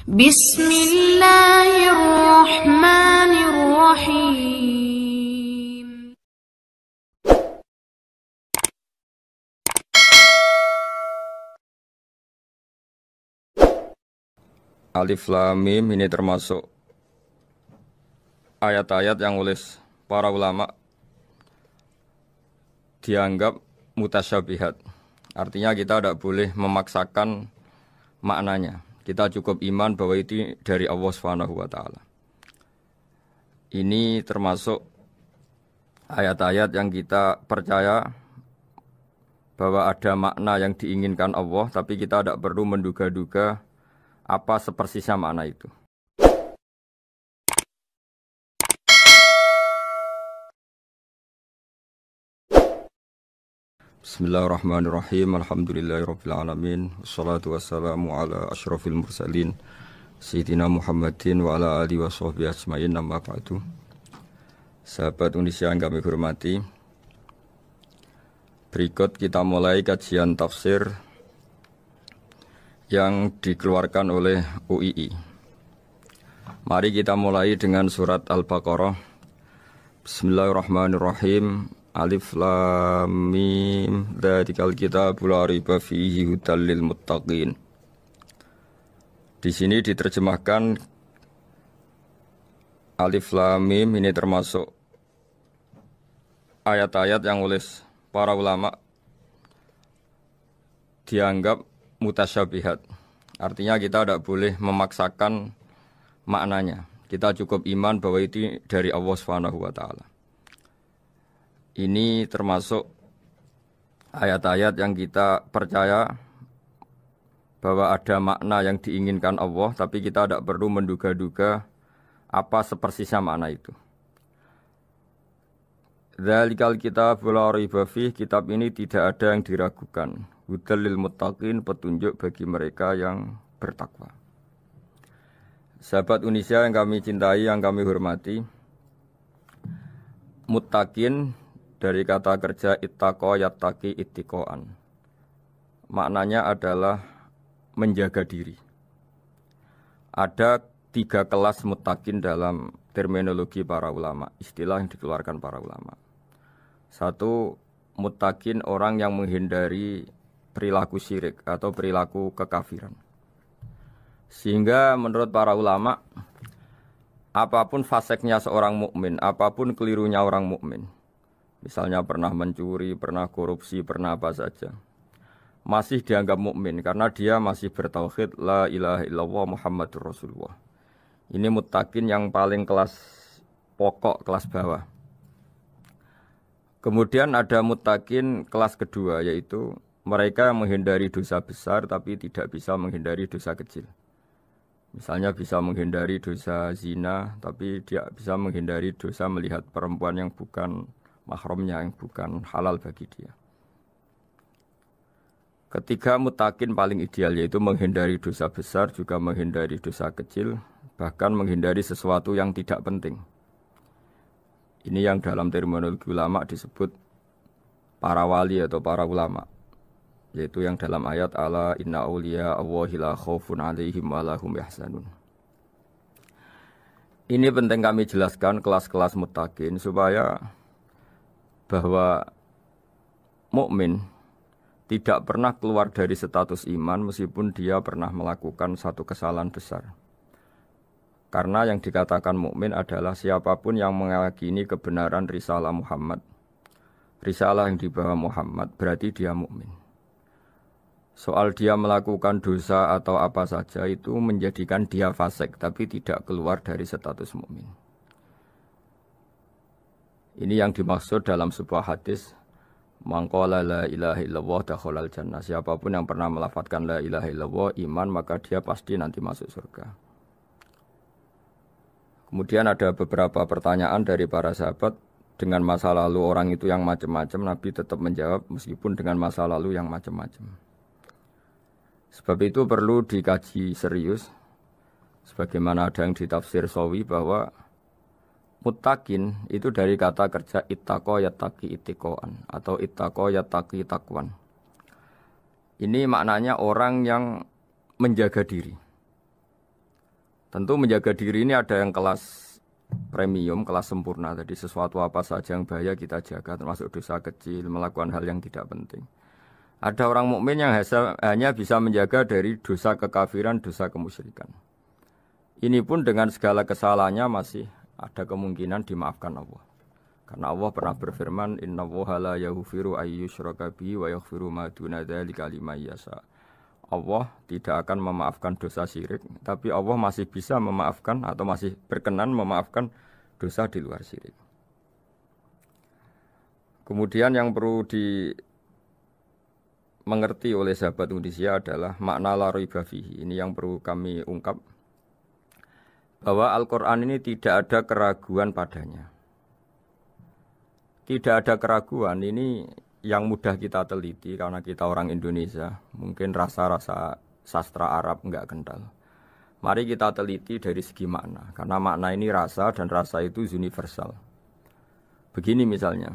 Bismillahirrahmanirrahim. Alif Lam Mim ini termasuk ayat-ayat yang oleh para ulama dianggap mutasyabihat. Artinya kita tidak boleh memaksakan maknanya. Kita cukup iman bahwa itu dari Allah Subhanahu wa taala. Ini termasuk ayat-ayat yang kita percaya bahwa ada makna yang diinginkan Allah, tapi kita tidak perlu menduga-duga apa sepersisnya makna itu. Bismillahirrahmanirrahim. Alhamdulillahirabbil alamin. Wassalatu wassalamu ala asyrafil mursalin Sayyidina Muhammadin wa ala alihi washabbihi ajmain. Amma ba'du. Sahabat Indonesia yang kami hormati, berikut kita mulai kajian tafsir yang dikeluarkan oleh UII. Mari kita mulai dengan surat Al-Baqarah. Bismillahirrahmanirrahim. Alif Lam Mim. Dzalikal kitabul la raiba fihi hudal lil muttaqin. Di sini diterjemahkan Alif Lam Mim ini termasuk ayat-ayat yang oleh para ulama dianggap mutasyabihat. Artinya kita tidak boleh memaksakan maknanya. Kita cukup iman bahwa itu dari Allah Subhanahu wa taala. Ini termasuk ayat-ayat yang kita percaya bahwa ada makna yang diinginkan Allah, tapi kita tidak perlu menduga-duga apa sepersisnya makna itu. Dzalikal kitabul la raiba fihi, kitab ini tidak ada yang diragukan. Hudal lil muttaqin, petunjuk bagi mereka yang bertakwa. Sahabat Indonesia yang kami cintai, yang kami hormati, muttaqin dari kata kerja ittaqa yattaqi ittiqaan. Maknanya adalah menjaga diri. Ada 3 kelas muttaqin dalam terminologi para ulama, istilah yang dikeluarkan para ulama. 1, muttaqin orang yang menghindari perilaku syirik atau perilaku kekafiran. Sehingga menurut para ulama, apapun faseknya seorang mukmin, apapun kelirunya orang mukmin, misalnya pernah mencuri, pernah korupsi, pernah apa saja, masih dianggap mukmin karena dia masih bertauhid la ilaha illallah Muhammadur Rasulullah. Ini muttaqin yang paling kelas pokok, kelas bawah. Kemudian ada muttaqin kelas kedua, yaitu mereka yang menghindari dosa besar tapi tidak bisa menghindari dosa kecil. Misalnya bisa menghindari dosa zina, tapi dia bisa menghindari dosa melihat perempuan yang bukan mahramnya, yang bukan halal bagi dia. Ketiga muttaqin paling ideal, yaitu menghindari dosa besar, juga menghindari dosa kecil, bahkan menghindari sesuatu yang tidak penting. Ini yang dalam terminologi ulama disebut para wali atau para ulama, yaitu yang dalam ayat ala inna awliya Allahi la khaufun alaihim wa lahum yahzanun. Ini penting kami jelaskan kelas-kelas muttaqin supaya bahwa mukmin tidak pernah keluar dari status iman meskipun dia pernah melakukan satu kesalahan besar. Karena yang dikatakan mukmin adalah siapapun yang meyakini kebenaran risalah Muhammad, risalah yang dibawa Muhammad, berarti dia mukmin. Soal dia melakukan dosa atau apa saja itu menjadikan dia fasik, tapi tidak keluar dari status mukmin. Ini yang dimaksud dalam sebuah hadis, man qala la ilaha illallah dakhalal jannah. Siapapun yang pernah melafadzkan la ilaha illallah iman, maka dia pasti nanti masuk surga. Kemudian ada beberapa pertanyaan dari para sahabat dengan masa lalu orang itu yang macam-macam, Nabi tetap menjawab meskipun dengan masa lalu yang macam-macam. Sebab itu perlu dikaji serius, sebagaimana ada yang ditafsir Sawi bahwa muttaqin itu dari kata kerja ittaqa yattaqi ittiqaan atau ittaqa yattaqi taqwan. Ini maknanya orang yang menjaga diri. Tentu menjaga diri ini ada yang kelas premium, kelas sempurna. Jadi sesuatu apa saja yang bahaya kita jaga, termasuk dosa kecil, melakukan hal yang tidak penting. Ada orang mukmin yang hanya bisa menjaga dari dosa kekafiran, dosa kemusyrikan. Ini pun dengan segala kesalahannya masih ada kemungkinan dimaafkan Allah. Karena Allah pernah berfirman, Innallaha la yaghfiru ayyushraka bihi wa yaghfiru ma duna dzalika liman yasha. Allah tidak akan memaafkan dosa syirik, tapi Allah masih bisa memaafkan atau masih berkenan memaafkan dosa di luar syirik. Kemudian yang perlu dimengerti oleh sahabat Indonesia adalah makna la raiba fihi. Ini yang perlu kami ungkap, bahwa Al-Quran ini tidak ada keraguan padanya. Tidak ada keraguan ini yang mudah kita teliti karena kita orang Indonesia, mungkin rasa-rasa sastra Arab enggak kental. Mari kita teliti dari segi makna, karena makna ini rasa dan rasa itu universal. Begini misalnya,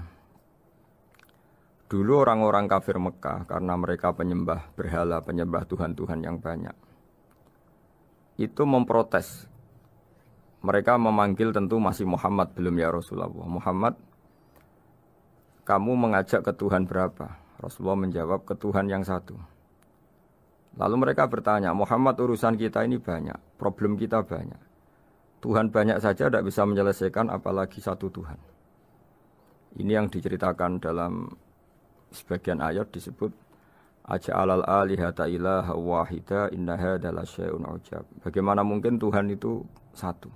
dulu orang-orang kafir Mekah karena mereka penyembah berhala, penyembah Tuhan-Tuhan yang banyak, itu memprotes. Mereka memanggil tentu masih Muhammad, belum ya Rasulullah. Muhammad, kamu mengajak ke Tuhan berapa? Rasulullah menjawab, ke Tuhan yang satu. Lalu mereka bertanya, Muhammad urusan kita ini banyak, problem kita banyak. Tuhan banyak saja tidak bisa menyelesaikan, apalagi satu Tuhan. Ini yang diceritakan dalam sebagian ayat disebut, Aja'alal alihata ilaha wahida inna hadza lasyai'un ujab. Bagaimana mungkin Tuhan itu satu?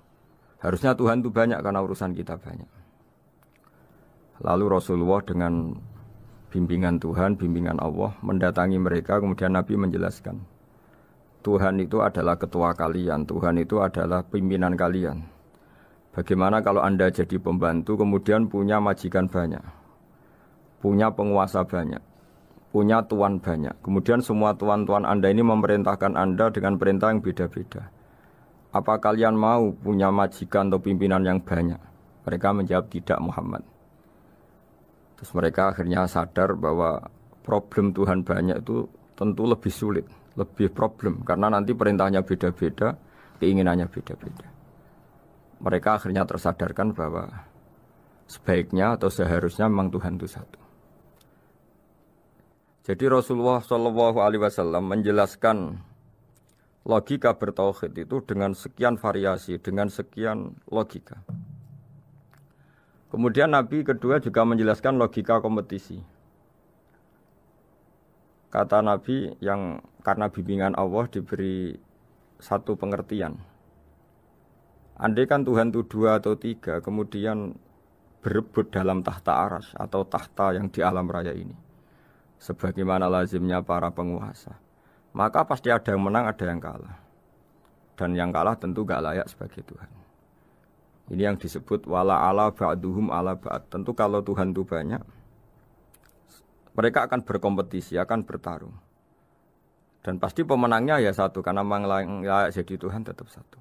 Harusnya Tuhan itu banyak karena urusan kita banyak. Lalu Rasulullah dengan bimbingan Tuhan, bimbingan Allah mendatangi mereka, kemudian Nabi menjelaskan, Tuhan itu adalah ketua kalian, Tuhan itu adalah pimpinan kalian. Bagaimana kalau Anda jadi pembantu, kemudian punya majikan banyak, punya penguasa banyak, punya tuan banyak, kemudian semua tuan-tuan Anda ini memerintahkan Anda dengan perintah yang beda-beda. Apa kalian mau punya majikan atau pimpinan yang banyak? Mereka menjawab tidak, Muhammad. Terus mereka akhirnya sadar bahwa problem Tuhan banyak itu tentu lebih sulit, lebih problem. Karena nanti perintahnya beda-beda, keinginannya beda-beda. Mereka akhirnya tersadarkan bahwa sebaiknya atau seharusnya memang Tuhan itu satu. Jadi Rasulullah SAW menjelaskan logika bertauhid itu dengan sekian variasi, dengan sekian logika. Kemudian Nabi kedua juga menjelaskan logika kompetisi. Kata Nabi yang karena bimbingan Allah diberi satu pengertian. Andai kan Tuhan itu 2 atau 3, kemudian berebut dalam tahta arsy atau tahta yang di alam raya ini, sebagaimana lazimnya para penguasa, maka pasti ada yang menang, ada yang kalah. Dan yang kalah tentu gak layak sebagai Tuhan. Ini yang disebut wala ala ba'duhum ala ba'd. Tentu kalau Tuhan itu banyak, mereka akan berkompetisi, akan bertarung. Dan pasti pemenangnya ya satu, karena memang layak jadi Tuhan tetap satu.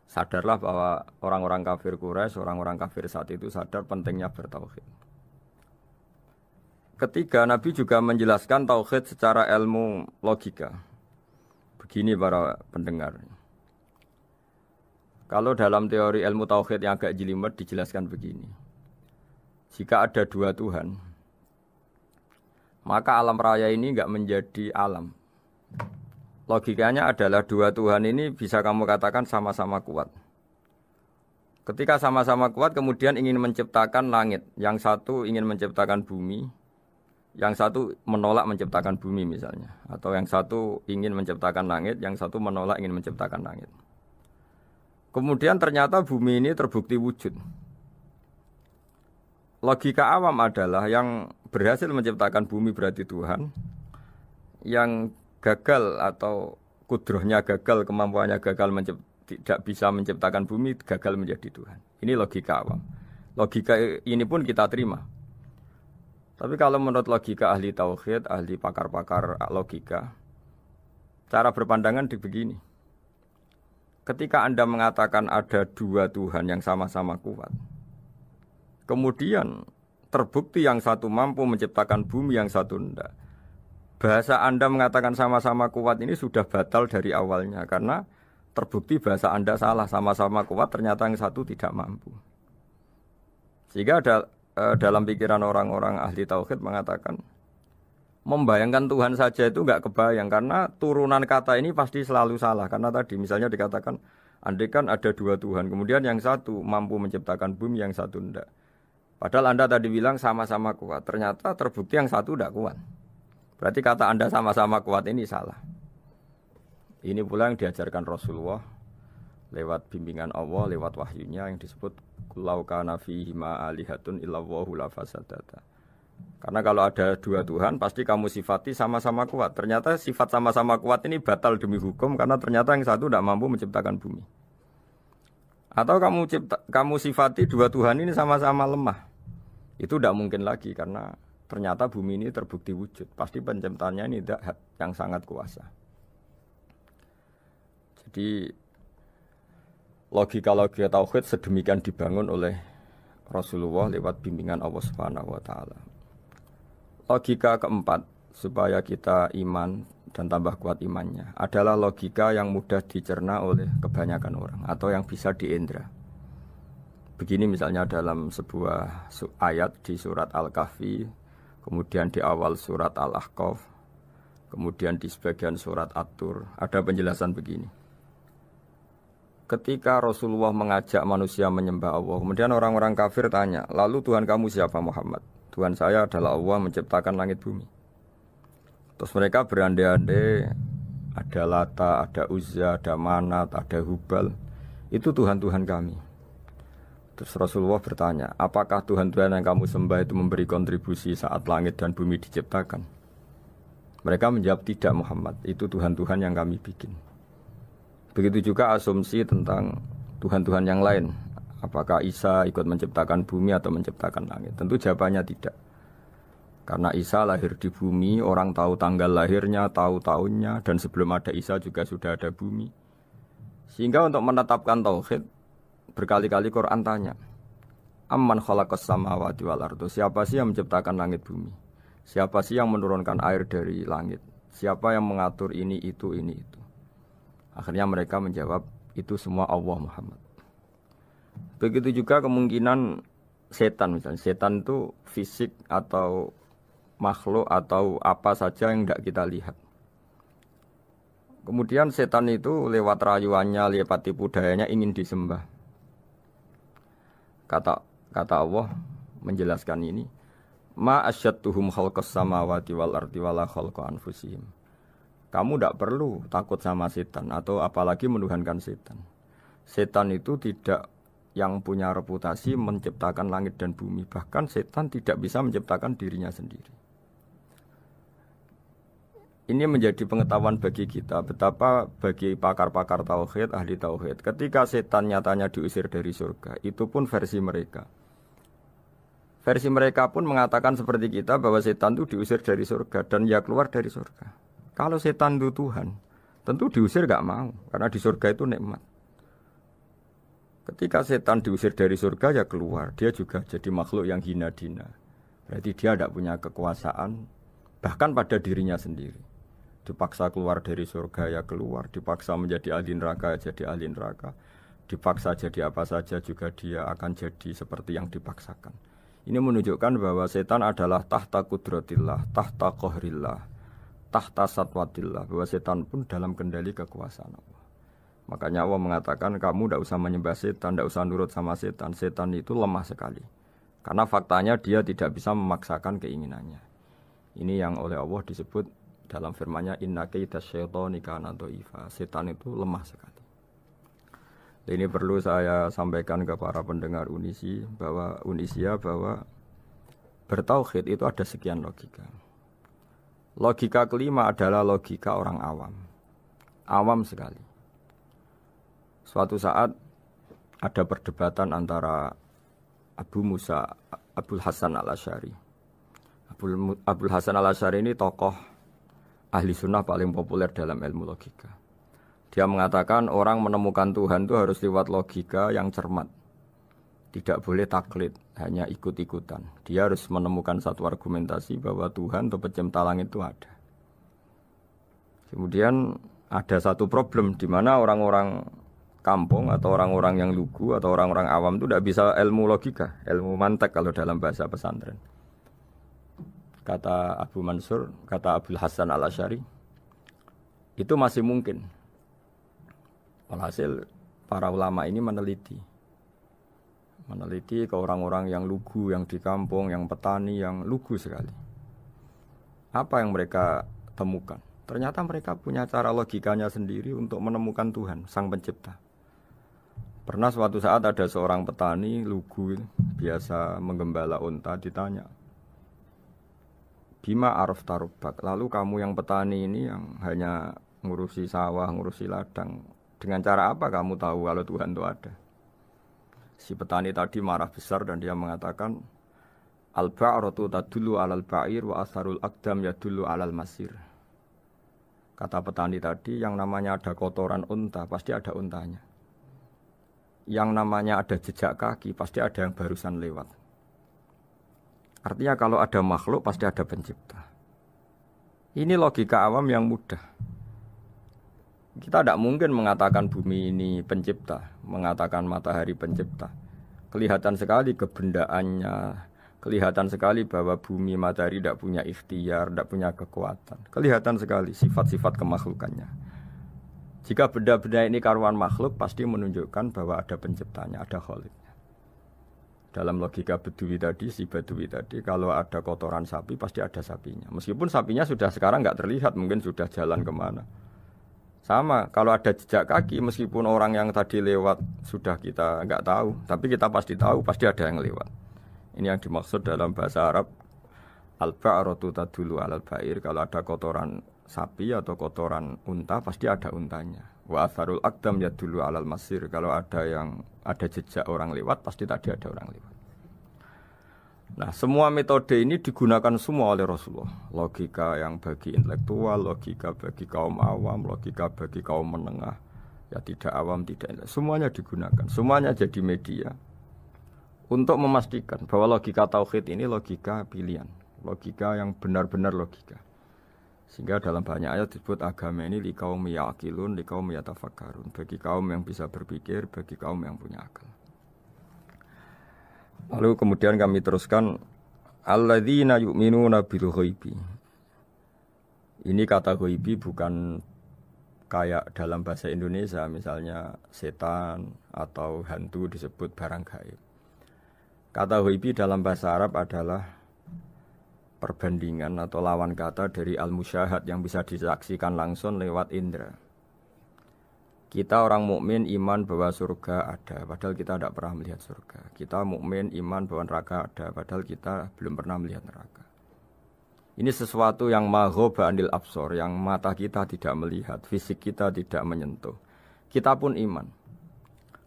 Sadarlah bahwa orang-orang kafir Quraisy, orang-orang kafir saat itu sadar pentingnya bertauhid. Ketiga, Nabi juga menjelaskan tauhid secara ilmu logika. Begini para pendengar. Kalau dalam teori ilmu tauhid yang agak jelimet dijelaskan begini. Jika ada 2 Tuhan, maka alam raya ini enggak menjadi alam. Logikanya adalah 2 Tuhan ini bisa kamu katakan sama-sama kuat. Ketika sama-sama kuat kemudian ingin menciptakan langit. Yang satu ingin menciptakan bumi, yang satu menolak menciptakan bumi misalnya. Atau yang satu ingin menciptakan langit, yang satu menolak ingin menciptakan langit. Kemudian ternyata bumi ini terbukti wujud. Logika awam adalah yang berhasil menciptakan bumi berarti Tuhan. Yang gagal atau kudrohnya gagal, kemampuannya gagal tidak bisa menciptakan bumi, gagal menjadi Tuhan. Ini logika awam. Logika ini pun kita terima. Tapi kalau menurut logika ahli tauhid, ahli pakar-pakar logika, cara berpandangan begini. Ketika Anda mengatakan ada 2 Tuhan yang sama-sama kuat, kemudian terbukti yang satu mampu menciptakan bumi, yang satu tidak. Bahasa Anda mengatakan sama-sama kuat ini sudah batal dari awalnya, karena terbukti bahasa Anda salah, sama-sama kuat, ternyata yang satu tidak mampu. Sehingga dalam pikiran orang-orang ahli tauhid mengatakan, membayangkan Tuhan saja itu nggak kebayang, karena turunan kata ini pasti selalu salah. Karena tadi misalnya dikatakan, andai kan ada dua Tuhan, kemudian yang satu mampu menciptakan bumi, yang satu enggak. Padahal Anda tadi bilang sama-sama kuat, ternyata terbukti yang satu enggak kuat. Berarti kata Anda sama-sama kuat ini salah. Ini pula yang diajarkan Rasulullah lewat bimbingan Allah, lewat wahyunya yang disebut Kulau kana fihi ma alihatun illallahu la fasadata. Karena kalau ada dua Tuhan, pasti kamu sifati sama-sama kuat. Ternyata sifat sama-sama kuat ini batal demi hukum, karena ternyata yang satu tidak mampu menciptakan bumi. Atau kamu sifati dua Tuhan ini sama-sama lemah. Itu tidak mungkin lagi, karena ternyata bumi ini terbukti wujud. Pasti penciptanya ini tidak yang sangat kuasa. Jadi logika-logika tauhid sedemikian dibangun oleh Rasulullah lewat bimbingan Allah Subhanahu wa taala. Logika keempat supaya kita iman dan tambah kuat imannya adalah logika yang mudah dicerna oleh kebanyakan orang atau yang bisa diindra. Begini misalnya dalam sebuah ayat di surat Al-Kahfi, kemudian di awal surat Al-Ahqaf, kemudian di sebagian surat At-Tur, ada penjelasan begini. Ketika Rasulullah mengajak manusia menyembah Allah, kemudian orang-orang kafir tanya, lalu Tuhan kamu siapa Muhammad? Tuhan saya adalah Allah menciptakan langit bumi. Terus mereka berandai-andai, ada Lata, ada Uzza, ada Manat, ada Hubal. Itu Tuhan-Tuhan kami. Terus Rasulullah bertanya, apakah Tuhan-Tuhan yang kamu sembah itu memberi kontribusi saat langit dan bumi diciptakan? Mereka menjawab, tidak Muhammad, itu Tuhan-Tuhan yang kami bikin. Begitu juga asumsi tentang Tuhan-Tuhan yang lain. Apakah Isa ikut menciptakan bumi atau menciptakan langit? Tentu jawabannya tidak. Karena Isa lahir di bumi, orang tahu tanggal lahirnya, tahu tahunnya, dan sebelum ada Isa juga sudah ada bumi. Sehingga untuk menetapkan tauhid, berkali-kali Quran tanya, Amman khalaqas samawati wal ardu, siapa sih yang menciptakan langit bumi? Siapa sih yang menurunkan air dari langit? Siapa yang mengatur ini, itu, ini, itu? Akhirnya mereka menjawab, itu semua Allah Muhammad. Begitu juga kemungkinan setan misalnya. Setan itu fisik atau makhluk atau apa saja yang tidak kita lihat. Kemudian setan itu lewat rayuannya, lewat tipu dayanya ingin disembah. Kata Allah menjelaskan ini, Ma asyadduhum khalqas samawati wal ardi wala khalqa anfusihim. Kamu tidak perlu takut sama setan atau apalagi menuhankan setan. Setan itu tidak yang punya reputasi menciptakan langit dan bumi. Bahkan setan tidak bisa menciptakan dirinya sendiri. Ini menjadi pengetahuan bagi kita betapa bagi pakar-pakar tauhid, ahli tauhid, ketika setan nyatanya diusir dari surga, itu pun versi mereka. Versi mereka pun mengatakan seperti kita bahwa setan itu diusir dari surga dan ya keluar dari surga. Kalau setan itu Tuhan, tentu diusir gak mau, karena di surga itu nikmat. Ketika setan diusir dari surga, ya keluar. Dia juga jadi makhluk yang hina dina. Berarti dia tidak punya kekuasaan, bahkan pada dirinya sendiri. Dipaksa keluar dari surga, ya keluar. Dipaksa menjadi ahli neraka, ya jadi ahli neraka. Dipaksa jadi apa saja, juga dia akan jadi seperti yang dipaksakan. Ini menunjukkan bahwa setan adalah tahta kudratillah, tahta qahrillah, tahta satwatillah, bahwa setan pun dalam kendali kekuasaan Allah. Makanya Allah mengatakan kamu tidak usah menyembah setan, tidak usah nurut sama setan. Setan itu lemah sekali. Karena faktanya dia tidak bisa memaksakan keinginannya. Ini yang oleh Allah disebut dalam firman-Nya inna kaidas syaitani kana dhaifa. Setan itu lemah sekali. Ini perlu saya sampaikan ke para pendengar Unisia bahwa bertauhid itu ada sekian logika. Logika kelima adalah logika orang awam. Awam sekali. Suatu saat ada perdebatan antara Abul Hasan al-Asy'ari. Abul Hasan al-Asy'ari ini tokoh ahli sunnah paling populer dalam ilmu logika. Dia mengatakan orang menemukan Tuhan itu harus lewat logika yang cermat. Tidak boleh taklid, hanya ikut-ikutan. Dia harus menemukan satu argumentasi bahwa Tuhan atau pencipta langit itu ada. Kemudian ada satu problem di mana orang-orang kampung atau orang-orang yang lugu atau orang-orang awam itu tidak bisa ilmu logika, ilmu mantek kalau dalam bahasa pesantren. Kata Abu Mansur, kata Abdul Hasan Al-Asy'ari, itu masih mungkin. Walhasil para ulama ini meneliti ke orang-orang yang lugu, yang di kampung, yang petani, yang lugu sekali. Apa yang mereka temukan? Ternyata mereka punya cara logikanya sendiri untuk menemukan Tuhan, Sang Pencipta. Pernah suatu saat ada seorang petani lugu, biasa menggembala unta, ditanya, Bima araf tarubak, lalu kamu yang petani ini yang hanya ngurusi sawah, ngurusi ladang, dengan cara apa kamu tahu kalau Tuhan itu ada? Si petani tadi marah besar dan dia mengatakan, Al-ba'ratu tadullu alal ba'ir wa asharul aqdam yadullu alal masir. Kata petani tadi, yang namanya ada kotoran unta, pasti ada untanya. Yang namanya ada jejak kaki, pasti ada yang barusan lewat. Artinya kalau ada makhluk, pasti ada pencipta. Ini logika awam yang mudah. Kita tidak mungkin mengatakan bumi ini pencipta, mengatakan matahari pencipta. Kelihatan sekali kebendaannya, kelihatan sekali bahwa bumi matahari tidak punya ikhtiar, tidak punya kekuatan. Kelihatan sekali sifat-sifat kemakhlukannya. Jika benda-benda ini karuan makhluk, pasti menunjukkan bahwa ada penciptanya, ada khaliknya. Dalam logika Bedui tadi, si Bedui tadi, kalau ada kotoran sapi, pasti ada sapinya. Meskipun sapinya sudah sekarang nggak terlihat, mungkin sudah jalan kemana. Sama, kalau ada jejak kaki, meskipun orang yang tadi lewat sudah kita nggak tahu, tapi kita pasti tahu, pasti ada yang lewat. Ini yang dimaksud dalam bahasa Arab, al-ba'ratu tadullu alal ba'ir. Kalau ada kotoran sapi atau kotoran unta, pasti ada untanya. Wa atharul aqdam yadullu alal masir. Kalau ada jejak orang lewat, pasti tadi ada orang lewat. Nah, semua metode ini digunakan semua oleh Rasulullah. Logika yang bagi intelektual, logika bagi kaum awam, logika bagi kaum menengah, ya tidak awam, tidak intelektual. Semuanya digunakan, semuanya jadi media untuk memastikan bahwa logika tauhid ini logika pilihan, logika yang benar-benar logika. Sehingga dalam banyak ayat disebut agama ini liqaum yaqilun, liqaum yatafakkarun, bagi kaum yang bisa berpikir, bagi kaum yang punya akal. Lalu kemudian kami teruskan alladzina yu'minuna bil ghaibi. Ini kata ghaibi bukan kayak dalam bahasa Indonesia misalnya setan atau hantu disebut barang gaib. Kata ghaibi dalam bahasa Arab adalah perbandingan atau lawan kata dari al-musyahad yang bisa disaksikan langsung lewat indera. Kita orang mukmin iman bahwa surga ada, padahal kita tidak pernah melihat surga. Kita mukmin iman bahwa neraka ada, padahal kita belum pernah melihat neraka. Ini sesuatu yang maghoba anil absor, yang mata kita tidak melihat, fisik kita tidak menyentuh. Kita pun iman.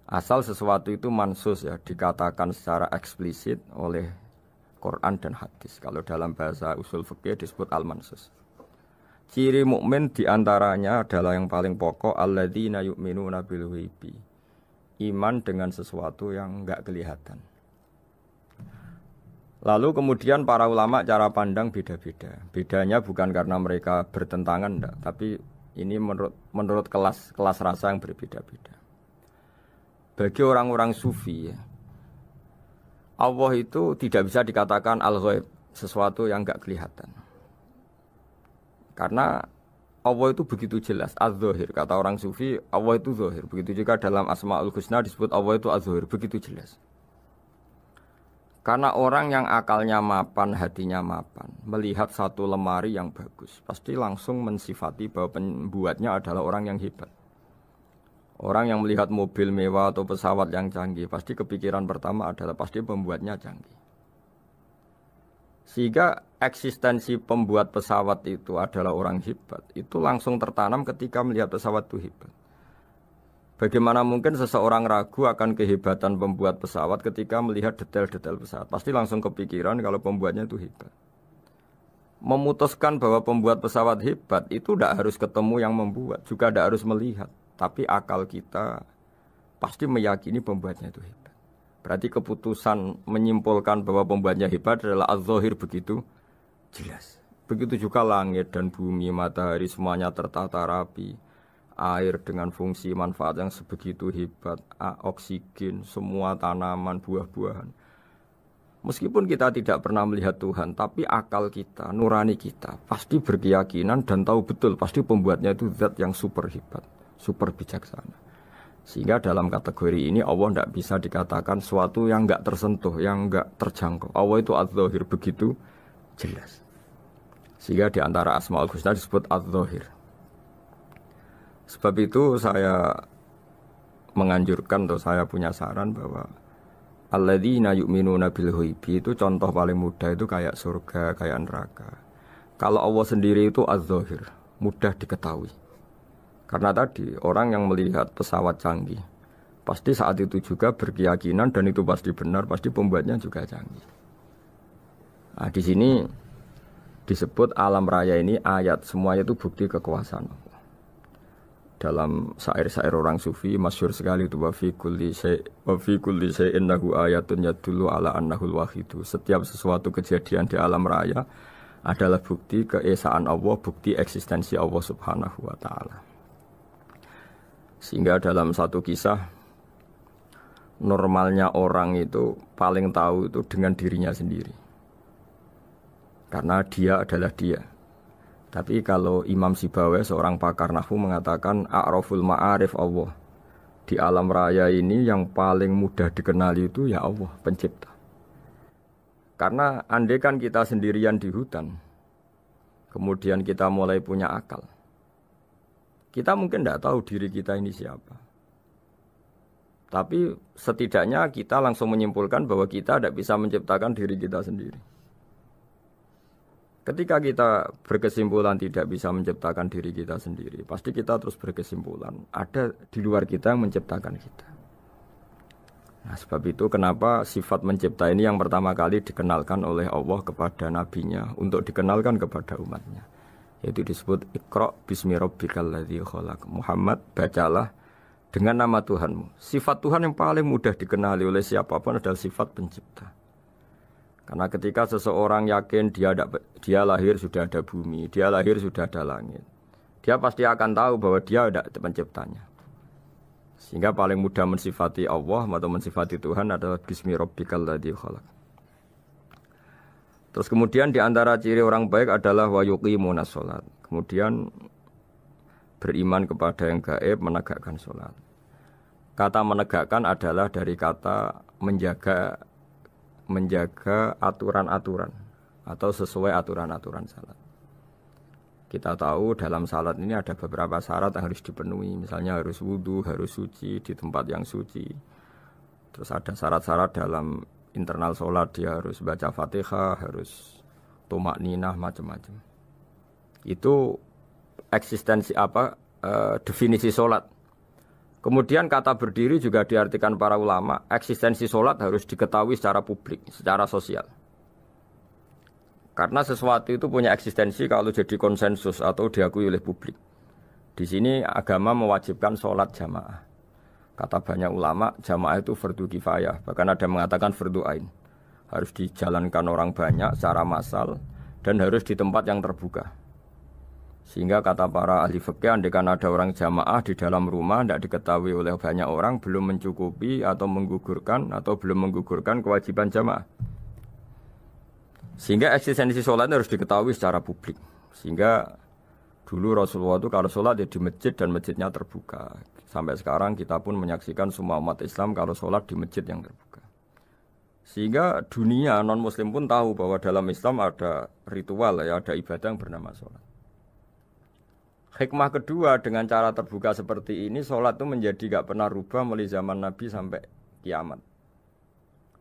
Asal sesuatu itu mansus ya, dikatakan secara eksplisit oleh Quran dan hadis. Kalau dalam bahasa usul fikih disebut al-mansus. Ciri mukmin diantaranya adalah yang paling pokok alladzina yu'minuna bil ghaibi. Iman dengan sesuatu yang enggak kelihatan. Lalu kemudian para ulama cara pandang beda-beda. Bedanya bukan karena mereka bertentangan enggak, tapi ini menurut kelas rasa yang berbeda-beda. Bagi orang-orang sufi ya, Allah itu tidak bisa dikatakan al-ghaib, sesuatu yang enggak kelihatan. Karena Allah itu begitu jelas, az-zahir. Kata orang sufi, Allah itu zahir. Begitu juga dalam Asmaul Husna disebut Allah itu az-zahir, begitu jelas. Karena orang yang akalnya mapan, hatinya mapan, melihat satu lemari yang bagus, pasti langsung mensifati bahwa pembuatnya adalah orang yang hebat. Orang yang melihat mobil mewah atau pesawat yang canggih, pasti kepikiran pertama adalah pasti pembuatnya canggih. Sehingga eksistensi pembuat pesawat itu adalah orang hebat, itu langsung tertanam ketika melihat pesawat itu hebat. Bagaimana mungkin seseorang ragu akan kehebatan pembuat pesawat ketika melihat detail-detail pesawat? Pasti langsung kepikiran kalau pembuatnya itu hebat. Memutuskan bahwa pembuat pesawat hebat itu tidak harus ketemu yang membuat, juga tidak harus melihat. Tapi akal kita pasti meyakini pembuatnya itu hebat. Berarti keputusan menyimpulkan bahwa pembuatnya hebat adalah az-zahir begitu jelas. Begitu juga langit dan bumi, matahari semuanya tertata rapi. air dengan fungsi manfaat yang sebegitu hebat, oksigen, semua tanaman, buah-buahan. Meskipun kita tidak pernah melihat Tuhan, tapi akal kita, nurani kita, pasti berkeyakinan dan tahu betul, pasti pembuatnya itu zat yang super hebat, super bijaksana. Sehingga dalam kategori ini Allah tidak bisa dikatakan suatu yang enggak tersentuh, yang enggak terjangkau. Allah itu adz-dzahir, begitu jelas. Sehingga di antara Asmaul Husna disebut adz-dzahir. Sebab itu saya menganjurkan, atau saya punya saran bahwa alladzina yu'minuna bil ghaibi itu contoh paling mudah itu kayak surga, kayak neraka. Kalau Allah sendiri itu adz-dzahir, mudah diketahui. Karena tadi orang yang melihat pesawat canggih pasti saat itu juga berkeyakinan dan itu pasti benar, pasti pembuatnya juga canggih. Nah, di sini disebut alam raya ini ayat, semuanya itu bukti kekuasaan Allah. Dalam syair-syair orang sufi masyhur sekali itu wa fi kulli syai'in lahu ayatun yadullu ala annahul wahidu. Setiap sesuatu kejadian di alam raya adalah bukti keesaan Allah, bukti eksistensi Allah Subhanahu wa taala. Sehingga dalam satu kisah, normalnya orang itu paling tahu itu dengan dirinya sendiri. Karena dia adalah dia. Tapi kalau Imam Sibawayh, seorang pakar nahwu, mengatakan a'raful ma'arif Allah. Di alam raya ini yang paling mudah dikenali itu ya Allah, pencipta. Karena andai kan kita sendirian di hutan, kemudian kita mulai punya akal, kita mungkin tidak tahu diri kita ini siapa. Tapi setidaknya kita langsung menyimpulkan bahwa kita tidak bisa menciptakan diri kita sendiri. Ketika kita berkesimpulan tidak bisa menciptakan diri kita sendiri, pasti kita terus berkesimpulan ada di luar kita yang menciptakan kita. Nah, sebab itu kenapa sifat mencipta ini yang pertama kali dikenalkan oleh Allah kepada nabinya untuk dikenalkan kepada umatnya. Yaitu disebut Iqra bismi rabbikal ladzi khalaq. Muhammad, bacalah dengan nama Tuhanmu. Sifat Tuhan yang paling mudah dikenali oleh siapapun adalah sifat pencipta. Karena ketika seseorang yakin dia lahir sudah ada bumi, dia lahir sudah ada langit, dia pasti akan tahu bahwa dia ada penciptanya. Sehingga paling mudah mensifati Allah atau mensifati Tuhan adalah bismi rabbikal ladzi khalaq. Terus kemudian di antara ciri orang baik adalah wa yuqimunas shalat. Kemudian beriman kepada yang gaib, menegakkan salat. Kata menegakkan adalah dari kata menjaga aturan-aturan atau sesuai aturan-aturan salat. Kita tahu dalam salat ini ada beberapa syarat yang harus dipenuhi. Misalnya harus wudu, harus suci di tempat yang suci. Terus ada syarat-syarat dalam internal sholat, dia harus baca Fatihah, harus tumakninah, macam-macam. Itu eksistensi definisi sholat. Kemudian kata berdiri juga diartikan para ulama, eksistensi sholat harus diketahui secara publik, secara sosial. Karena sesuatu itu punya eksistensi kalau jadi konsensus atau diakui oleh publik. Di sini agama mewajibkan sholat jamaah. Kata banyak ulama, jamaah itu fardu kifayah. Bahkan ada yang mengatakan fardu ain. Harus dijalankan orang banyak secara massal dan harus di tempat yang terbuka. Sehingga kata para ahli fikih, andaikan ada orang jamaah di dalam rumah tidak diketahui oleh banyak orang, belum mencukupi atau belum menggugurkan kewajiban jamaah. Sehingga eksistensi sholat harus diketahui secara publik. Sehingga dulu Rasulullah itu kalau sholat ya di masjid dan masjidnya terbuka. Sampai sekarang kita pun menyaksikan semua umat Islam kalau sholat di masjid yang terbuka. Sehingga dunia non-muslim pun tahu bahwa dalam Islam ada ritual, ya, ada ibadah yang bernama sholat. Hikmah kedua dengan cara terbuka seperti ini, sholat itu menjadi gak pernah rubah mulai zaman Nabi sampai kiamat.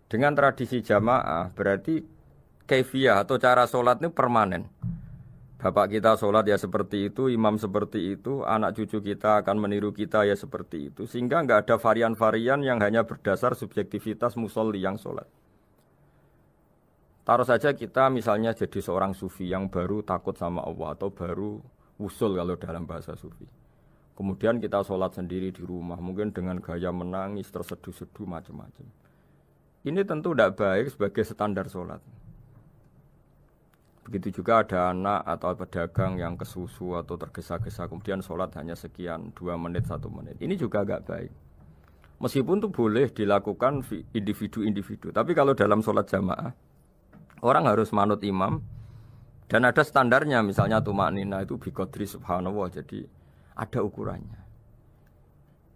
Dengan tradisi jamaah berarti kaifiyah atau cara sholat ini permanen. Bapak kita sholat ya seperti itu, imam seperti itu, anak cucu kita akan meniru kita ya seperti itu. Sehingga nggak ada varian-varian yang hanya berdasar subjektivitas musolli yang sholat. Taruh saja kita misalnya jadi seorang sufi yang baru takut sama Allah atau baru usul kalau dalam bahasa sufi. Kemudian kita sholat sendiri di rumah, mungkin dengan gaya menangis, terseduh-seduh, macam-macam. Ini tentu tidak baik sebagai standar sholat. Begitu juga ada anak atau pedagang yang kesusu atau tergesa-gesa kemudian sholat hanya sekian 2 menit 1 menit. Ini juga agak baik. Meskipun itu boleh dilakukan individu-individu. Tapi kalau dalam sholat jamaah orang harus manut imam dan ada standarnya. Misalnya tumaknina itu biqadri subhanallah. Jadi ada ukurannya.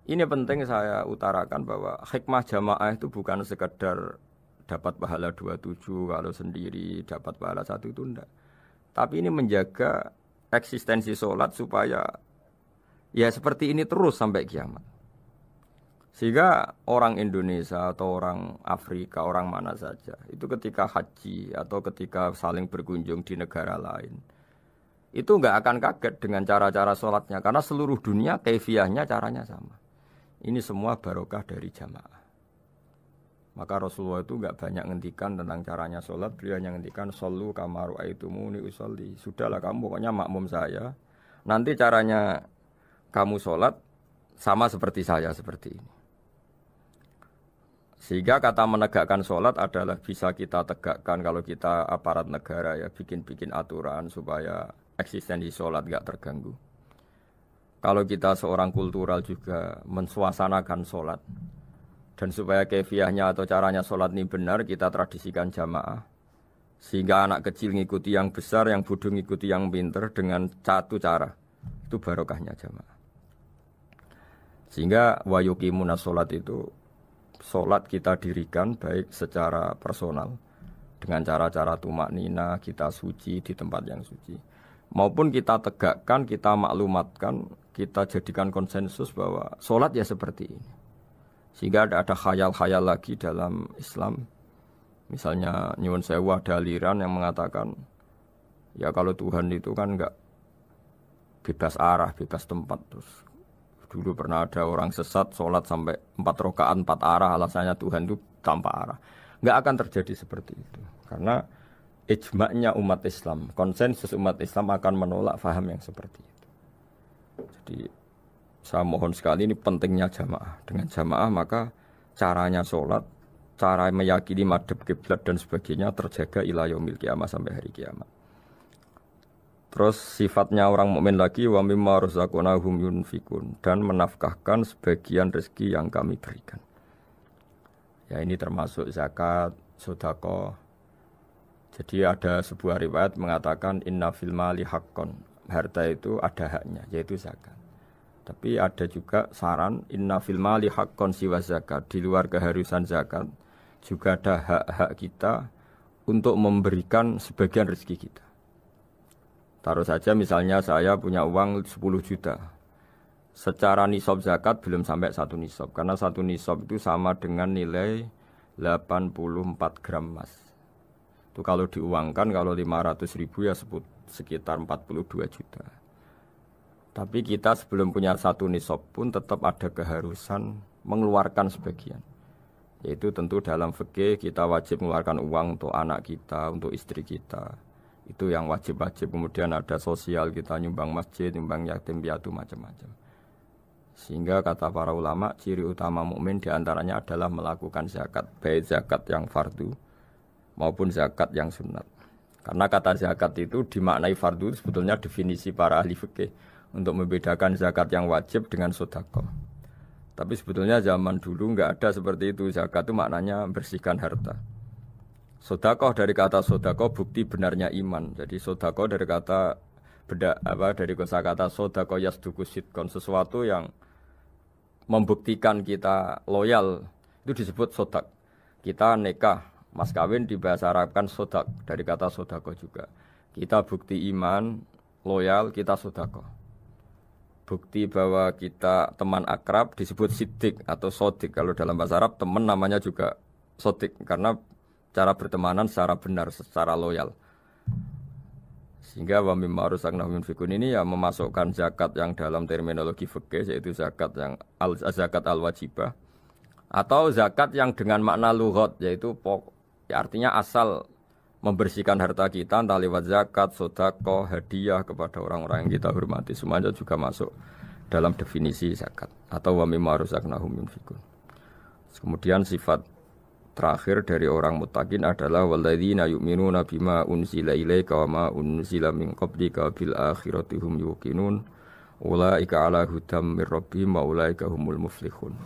Ini penting saya utarakan bahwa hikmah jamaah itu bukan sekedar dapat pahala 27 kalau sendiri dapat pahala 1 itu enggak. Tapi ini menjaga eksistensi sholat supaya ya seperti ini terus sampai kiamat. Sehingga orang Indonesia atau orang Afrika, orang mana saja itu ketika haji atau ketika saling berkunjung di negara lain itu enggak akan kaget dengan cara-cara sholatnya karena seluruh dunia kaifiyahnya caranya sama. Ini semua barokah dari jamaah. Maka Rasulullah itu enggak banyak ngendikan tentang caranya sholat. Beliau hanya ngendikan shollu kama ra'aitumuni usolli. Sudahlah kamu pokoknya makmum saya. Nanti caranya kamu sholat sama seperti saya seperti ini. Sehingga kata menegakkan sholat adalah bisa kita tegakkan kalau kita aparat negara ya bikin-bikin aturan supaya eksistensi sholat enggak terganggu. Kalau kita seorang kultural juga mensuasanakan sholat. Dan supaya kefiahnya atau caranya sholat ini benar, kita tradisikan jamaah. Sehingga anak kecil ngikuti yang besar, yang bodoh ngikuti yang pinter dengan satu cara. Itu barokahnya jamaah. Sehingga wayukimuna sholat itu, sholat kita dirikan baik secara personal. Dengan cara-cara tumaknina, kita suci di tempat yang suci. Maupun kita tegakkan, kita maklumatkan, kita jadikan konsensus bahwa sholat ya seperti ini. Sehingga ada khayal-khayal lagi dalam Islam. Misalnya nyuwun sewu ada aliran yang mengatakan ya kalau Tuhan itu kan enggak bebas arah, bebas tempat. Terus dulu pernah ada orang sesat sholat sampai 4 rakaat 4 arah, alasannya Tuhan itu tanpa arah. Enggak akan terjadi seperti itu. Karena ijma'nya umat Islam, konsensus umat Islam akan menolak faham yang seperti itu. Jadi saya mohon sekali ini pentingnya jamaah. Dengan jamaah maka caranya sholat, cara meyakini madhab kiblat dan sebagainya terjaga ila yaumil kiamah sampai hari kiamat. Terus sifatnya orang mukmin lagi wa mimma razaqnahum yunfikun dan menafkahkan sebagian rezeki yang kami berikan. Ya ini termasuk zakat, sedekah. Jadi ada sebuah riwayat mengatakan inna fil mali haqqon. Harta itu ada haknya yaitu zakat. Tapi ada juga saran inna fil mali haqqon siwa zakat. Di luar keharusan zakat juga ada hak-hak kita untuk memberikan sebagian rezeki kita. Taruh saja misalnya saya punya uang 10 juta. Secara nisab zakat belum sampai 1 nisab. Karena 1 nisab itu sama dengan nilai 84 gram emas. Itu kalau diuangkan kalau 500 ribu ya sekitar 42 juta. Tapi kita sebelum punya 1 nisab pun tetap ada keharusan mengeluarkan sebagian. Yaitu tentu dalam fikih kita wajib mengeluarkan uang untuk anak kita, untuk istri kita. Itu yang wajib-wajib. Kemudian ada sosial kita nyumbang masjid, nyumbang yatim piatu macam-macam. Sehingga kata para ulama ciri utama mukmin diantaranya adalah melakukan zakat, baik zakat yang fardu maupun zakat yang sunat. Karena kata zakat itu dimaknai fardu sebetulnya definisi para ahli fikih untuk membedakan zakat yang wajib dengan sedekah. Tapi sebetulnya zaman dulu enggak ada seperti itu. Zakat itu maknanya bersihkan harta. Sedekah dari kata sedekah bukti benarnya iman. Jadi sedekah dari kata dari kosakata sedekah yasduqu sidqan, sesuatu yang membuktikan kita loyal itu disebut sedekah. Kita nikah, mas kawin di bahasa Arab kan sedekah dari kata sedekah juga. Kita bukti iman, loyal, kita sedekah. Bukti bahwa kita teman akrab disebut siddiq atau sodik. Kalau dalam bahasa Arab teman namanya juga sodik karena cara bertemanan secara benar, secara loyal. Sehingga wa mimma razaqnahum yunfikun ini ya memasukkan zakat yang dalam terminologi fikih yaitu zakat yang zakat al-wajibah atau zakat yang dengan makna lughat yaitu ya artinya asal membersihkan harta kita entah lewat zakat, sedekah, hadiah kepada orang-orang yang kita hormati semuanya juga masuk dalam definisi zakat atau wa mimma razaqnahum yunfikun. Kemudian sifat terakhir dari orang muttaqin adalah walladzina yu'minuna bima unzila ilaika wa ma unzila min qablika bil akhirati hum yuqinun ulaika ala hudam mir rabbihim wa ulaika humul muflihun.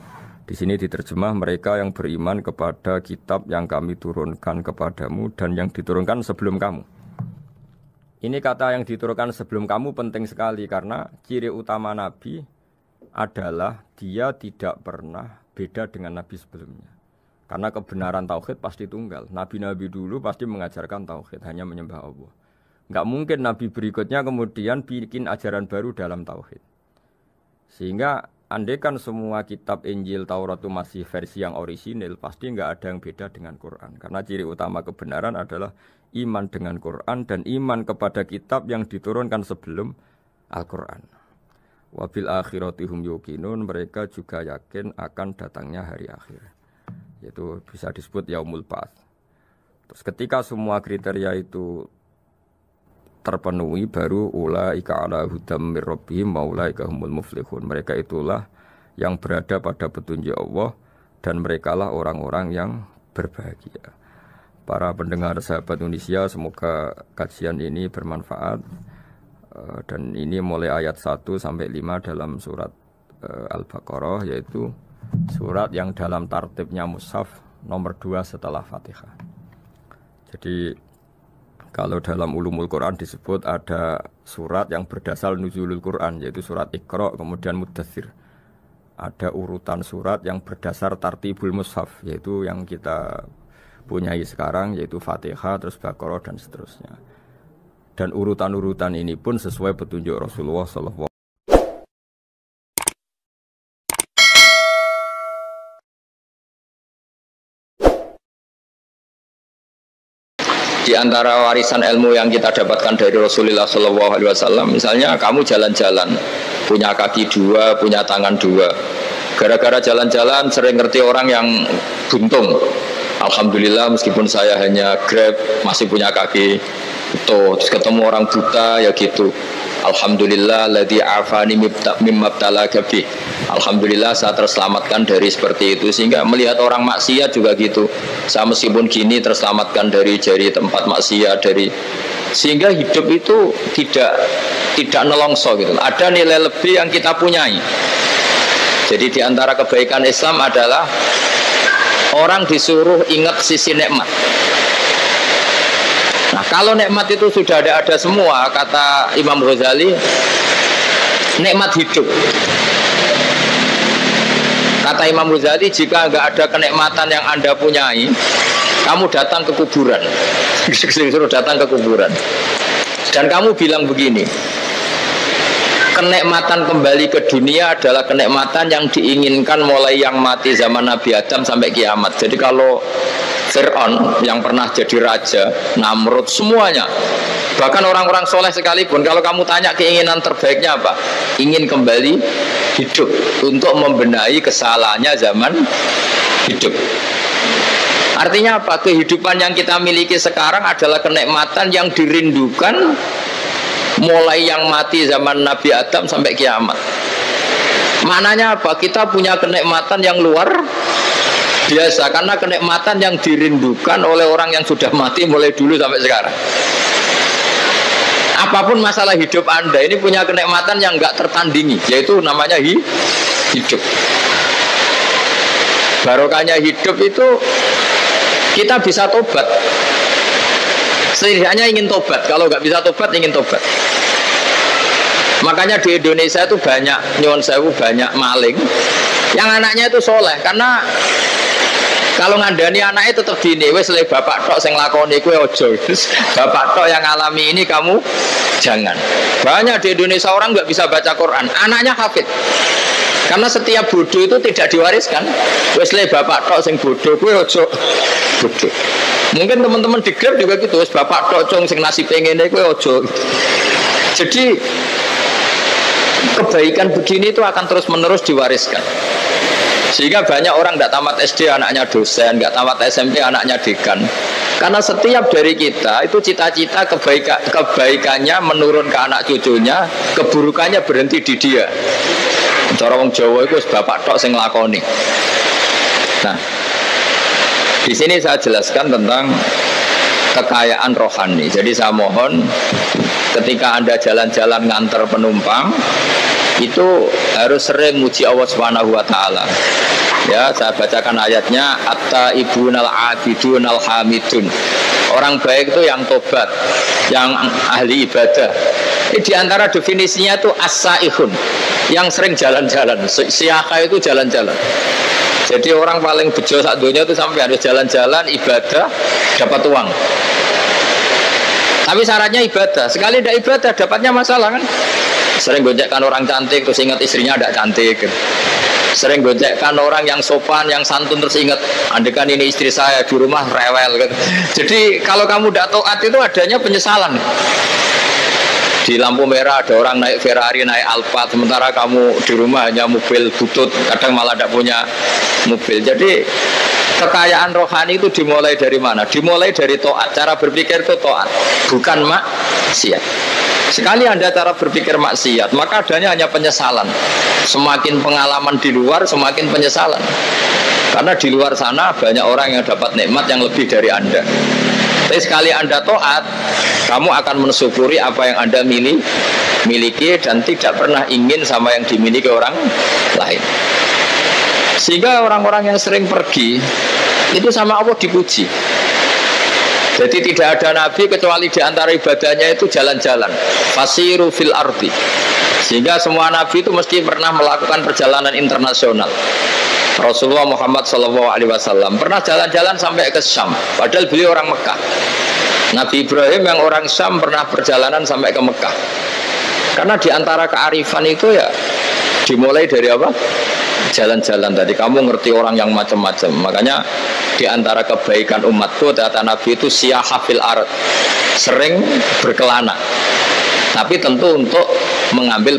Di sini diterjemah mereka yang beriman kepada kitab yang kami turunkan kepadamu dan yang diturunkan sebelum kamu. Ini kata yang diturunkan sebelum kamu penting sekali karena ciri utama Nabi adalah dia tidak pernah beda dengan Nabi sebelumnya. Karena kebenaran tauhid pasti tunggal. Nabi-nabi dulu pasti mengajarkan tauhid, hanya menyembah Allah. Enggak mungkin Nabi berikutnya kemudian bikin ajaran baru dalam tauhid. Sehingga andaikan semua kitab Injil Taurat itu masih versi yang orisinil, pasti enggak ada yang beda dengan Quran. Karena ciri utama kebenaran adalah iman dengan Quran dan iman kepada kitab yang diturunkan sebelum Al-Quran. Wabil akhirati hum yuqinun, mereka juga yakin akan datangnya hari akhir. Yaitu bisa disebut yaumul ba'ts. Terus ketika semua kriteria itu terpenuhi baru ulaika ala hudam mir rabbihim wa ulaika humul muflihun. Mereka itulah yang berada pada petunjuk Allah dan merekalah orang-orang yang berbahagia. Para pendengar sahabat Indonesia, semoga kajian ini bermanfaat. Dan ini mulai ayat 1 sampai 5 dalam surat Al-Baqarah, yaitu surat yang dalam tartibnya mushaf nomor 2 setelah Fatihah. Jadi kalau dalam ulumul Quran disebut ada surat yang berdasar nuzulul Quran, yaitu surat Iqra, kemudian Muddatsir. Ada urutan surat yang berdasar tartibul mushaf, yaitu yang kita punyai sekarang, yaitu Fatihah, terus Baqarah dan seterusnya. Dan urutan-urutan ini pun sesuai petunjuk Rasulullah SAW. Di antara warisan ilmu yang kita dapatkan dari Rasulullah SAW, misalnya kamu jalan-jalan, punya kaki 2, punya tangan 2. Gara-gara jalan-jalan sering ngerti orang yang buntung. Alhamdulillah meskipun saya hanya Grab masih punya kaki utuh. Terus ketemu orang buta ya gitu. Alhamdulillah ladzi afani mimma btalaka bih. Alhamdulillah saya terselamatkan dari seperti itu. Sehingga melihat orang maksiat juga gitu. Saya meskipun gini terselamatkan dari tempat maksiat, sehingga hidup itu tidak nelongso gitu. Ada nilai lebih yang kita punyai. Jadi di antara kebaikan Islam adalah orang disuruh ingat sisi nikmat. Nah, kalau nikmat itu sudah ada semua, kata Imam Ghazali, nikmat hidup. Kata Imam Ghazali, jika enggak ada kenikmatan yang Anda punyai, kamu datang ke kuburan. Disuruh datang ke kuburan. Dan kamu bilang begini, kenikmatan kembali ke dunia adalah kenikmatan yang diinginkan mulai yang mati zaman Nabi Adam sampai kiamat. Jadi kalau Fir'aun yang pernah jadi raja, Namrud, semuanya, bahkan orang-orang soleh sekalipun, kalau kamu tanya keinginan terbaiknya apa? Ingin kembali hidup untuk membenahi kesalahannya zaman hidup. Artinya apa? Kehidupan yang kita miliki sekarang adalah kenikmatan yang dirindukan mulai yang mati zaman Nabi Adam sampai kiamat. Maknanya apa? Kita punya kenikmatan yang luar biasa, karena kenikmatan yang dirindukan oleh orang yang sudah mati mulai dulu sampai sekarang. Apapun masalah hidup Anda, ini punya kenikmatan yang enggak tertandingi, yaitu namanya hidup. Barokahnya hidup itu kita bisa tobat. Setidaknya ingin tobat. Kalau nggak bisa tobat, ingin tobat. Makanya di Indonesia itu banyak, nyuwun sewu, banyak maling yang anaknya itu soleh. Karena kalau ngandani anaknya tetap gini, wes le bapak tok sing lakoni kowe ojo. Bapak tok yang alami ini kamu jangan. Banyak di Indonesia orang nggak bisa baca Quran, anaknya hafid. Karena setiap bodoh itu tidak diwariskan. Wes le bapak tok sing bodoh kowe ojo bodoh. Mungkin teman-teman di Grab juga gitu, wes bapak tok cung sing nasi pengene kowe ojo. Jadi kebaikan begini itu akan terus-menerus diwariskan. Sehingga banyak orang tidak tamat SD anaknya dosen, nggak tamat SMP anaknya dekan. Karena setiap dari kita itu cita-cita kebaikannya menurun ke anak cucunya, keburukannya berhenti di dia. Cara wong Jawa itu bapak tok sing nglakoni. Nah, Di sini saya jelaskan tentang kekayaan rohani. Jadi saya mohon ketika Anda jalan-jalan nganter penumpang itu harus sering muji Allah Subhanahu wa taala. Ya, saya bacakan ayatnya, at-taibunal abidunal hamidun. Orang baik itu yang tobat, yang ahli ibadah. Di antara definisinya itu as-saihun, yang sering jalan-jalan. Siyaka itu jalan-jalan. Jadi orang paling bejo sak dunia itu sampai harus jalan-jalan ibadah dapat uang. Tapi syaratnya ibadah. Sekali tidak ibadah dapatnya masalah kan. Sering gojekkan orang cantik terus ingat istrinya tidak cantik. Sering gojekkan orang yang sopan, yang santun terus ingat andekan ini istri saya di rumah rewel. Jadi kalau kamu tidak taat itu adanya penyesalan. Di lampu merah ada orang naik Ferrari, naik Alphard, sementara kamu di rumah hanya mobil butut, kadang malah tidak punya mobil. Jadi kekayaan rohani itu dimulai dari mana? Dimulai dari taat. Cara berpikir itu taat, bukan maksiat. Sekali Anda cara berpikir maksiat, maka adanya hanya penyesalan. Semakin pengalaman di luar, semakin penyesalan. Karena di luar sana banyak orang yang dapat nikmat yang lebih dari Anda. Tapi sekali Anda taat, kamu akan mensyukuri apa yang Anda miliki dan tidak pernah ingin sama yang dimiliki orang lain. Sehingga orang-orang yang sering pergi itu sama Allah dipuji. Jadi tidak ada nabi kecuali di antara ibadahnya itu jalan-jalan. Fasiru fil ardi. Sehingga semua nabi itu mesti pernah melakukan perjalanan internasional. Rasulullah Muhammad SAW pernah jalan-jalan sampai ke Syam, padahal beliau orang Mekah. Nabi Ibrahim yang orang Syam pernah perjalanan sampai ke Mekah. Karena di antara kearifan itu ya dimulai dari apa? Jalan-jalan. Tadi kamu ngerti orang yang macam-macam. Makanya di antara kebaikan umatku kata Nabi itu siyaha fil ard, sering berkelana. Tapi tentu untuk mengambil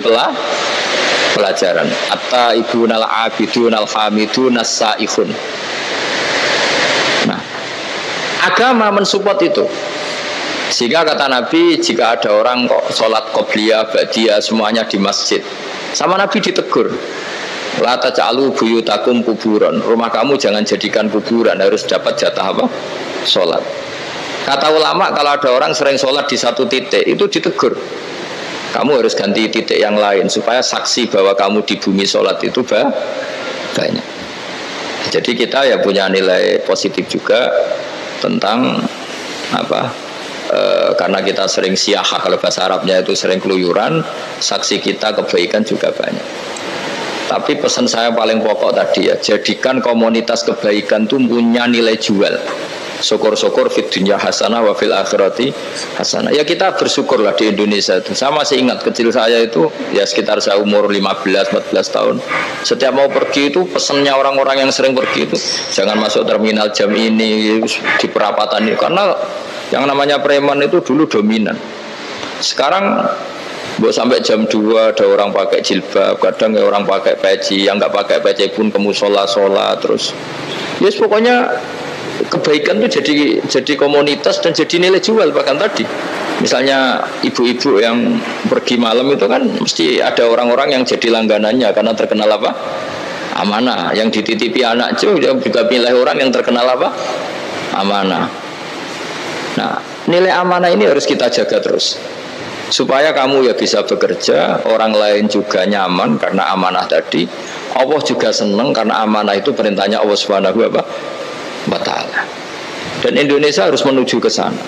pelajaran. At-taibunal abidunal hamidun as-saihun. Nah, agama mensupport itu. Sehingga kata Nabi, jika ada orang kok sholat qobliyah, ba'diyah semuanya di masjid, sama Nabi ditegur, la taj'alu buyutakum kuburan. Rumah kamu jangan jadikan kuburan, harus dapat jatah apa? Sholat. Kata ulama, kalau ada orang sering sholat di satu titik, itu ditegur. Kamu harus ganti titik yang lain supaya saksi bahwa kamu di bumi sholat itu banyak. Jadi kita ya punya nilai positif juga tentang apa? Karena kita sering siyaha, kalau bahasa Arabnya itu sering keluyuran, saksi kita kebaikan juga banyak. Tapi pesan saya paling pokok tadi ya, jadikan komunitas kebaikan itu punya nilai jual. Syukur-syukur fit dunya hasanah wa fil akhirati hasanah. Ya kita bersyukurlah di Indonesia itu. Saya masih ingat kecil saya itu ya sekitar saya umur 15-14 tahun. Setiap mau pergi itu pesannya orang-orang yang sering pergi itu jangan masuk terminal jam ini di perapatan ini, karena yang namanya preman itu dulu dominan. Sekarang sampai jam 2 ada orang pakai jilbab, kadang ya orang pakai peci, yang nggak pakai peci pun ke musola sholat terus. Yes, pokoknya kebaikan itu jadi komunitas dan jadi nilai jual. Bahkan tadi misalnya ibu-ibu yang pergi malam itu kan mesti ada orang-orang yang jadi langganannya karena terkenal apa? Amanah. Yang dititipi anak juga pilih orang yang terkenal apa? Amanah. Nah, nilai amanah ini harus kita jaga terus supaya kamu ya bisa bekerja, orang lain juga nyaman karena amanah tadi. Allah juga senang karena amanah itu perintahnya Allah Subhanahu wa ta'ala. Dan Indonesia harus menuju ke sana.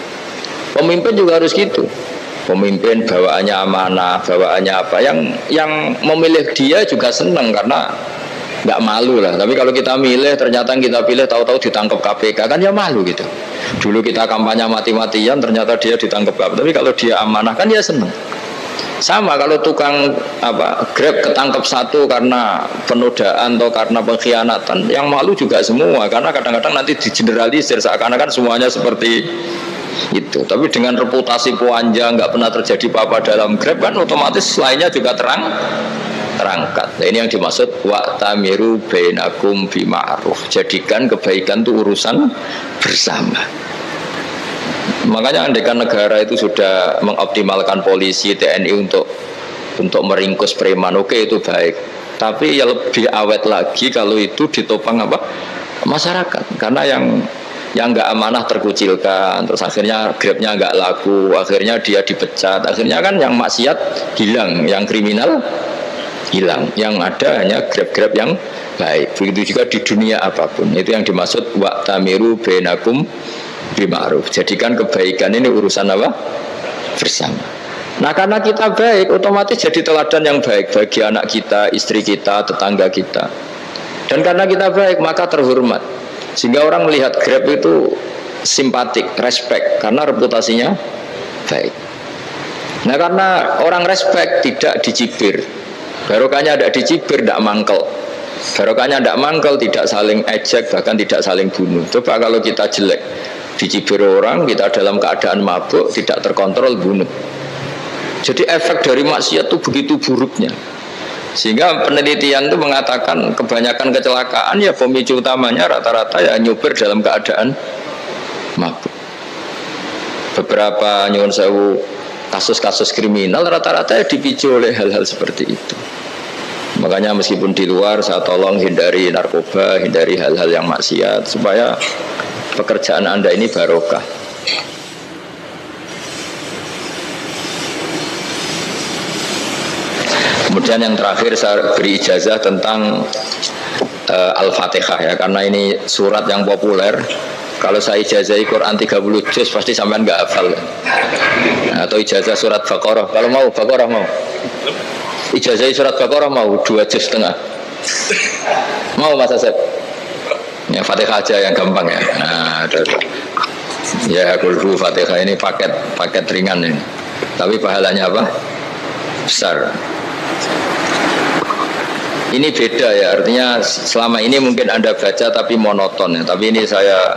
Pemimpin juga harus gitu. Pemimpin bawaannya amanah, bawaannya apa? Yang memilih dia juga senang karena nggak malu lah. Tapi kalau kita milih ternyata kita pilih tahu-tahu ditangkap KPK kan ya malu gitu. Dulu kita kampanye mati-matian ternyata dia ditangkap KPK. Tapi kalau dia amanah kan ya senang. Sama kalau tukang Grab ketangkep satu karena penodaan atau karena pengkhianatan, yang malu juga semua karena kadang-kadang nanti digeneralisir seakan-akan semuanya seperti itu. Tapi dengan reputasi panjang nggak pernah terjadi apa-apa dalam Grab kan otomatis lainnya juga terangkat. Nah, ini yang dimaksud wa'tamiru bainakum bima'ruf. Jadikan kebaikan itu urusan bersama. Makanya andekan negara itu sudah mengoptimalkan polisi, TNI untuk meringkus preman, oke itu baik. Tapi ya lebih awet lagi kalau itu ditopang masyarakat. Karena yang yang nggak amanah terkucilkan, terus akhirnya Grabnya nggak laku, akhirnya dia dipecat, akhirnya kan yang maksiat hilang, yang kriminal hilang, yang ada hanya Grab-Grab yang baik. Begitu juga di dunia apapun, itu yang dimaksud wa'tamiru bainakum bima'ruf. Jadikan kebaikan ini urusan apa? Bersama. Nah karena kita baik, otomatis jadi teladan yang baik bagi anak kita, istri kita, tetangga kita. Dan karena kita baik maka terhormat. Sehingga orang melihat Grab itu simpatik, respect, karena reputasinya baik. Nah karena orang respect tidak dicibir, barokahnya tidak dicibir, tidak mangkel. Barokahnya tidak mangkel, tidak saling ejek, bahkan tidak saling bunuh. Coba kalau kita jelek, dicibir orang, kita dalam keadaan mabuk, tidak terkontrol, bunuh. Jadi efek dari maksiat itu begitu buruknya. Sehingga penelitian itu mengatakan kebanyakan kecelakaan ya pemicu utamanya rata-rata ya nyupir dalam keadaan mabuk. Beberapa nyuwun sewu kasus-kasus kriminal rata-rata ya dipicu oleh hal-hal seperti itu. Makanya meskipun di luar saya tolong hindari narkoba, hindari hal-hal yang maksiat supaya pekerjaan Anda ini barokah. Kemudian yang terakhir saya beri ijazah tentang Al-Fatihah ya, karena ini surat yang populer. Kalau saya ijazahi Quran 30 juz pasti sampean nggak hafal. Atau ijazah surat Baqarah. Kalau mau Baqarah mau. Ijazahi surat Baqarah mau 2 juz setengah. Mau Mas Asep? Ya Fatihah aja yang gampang ya. Nah, ya kulhu Fatihah ini paket ringan ini. Tapi pahalanya apa? Besar. Ini beda ya, artinya selama ini mungkin Anda baca tapi monoton ya. Tapi ini saya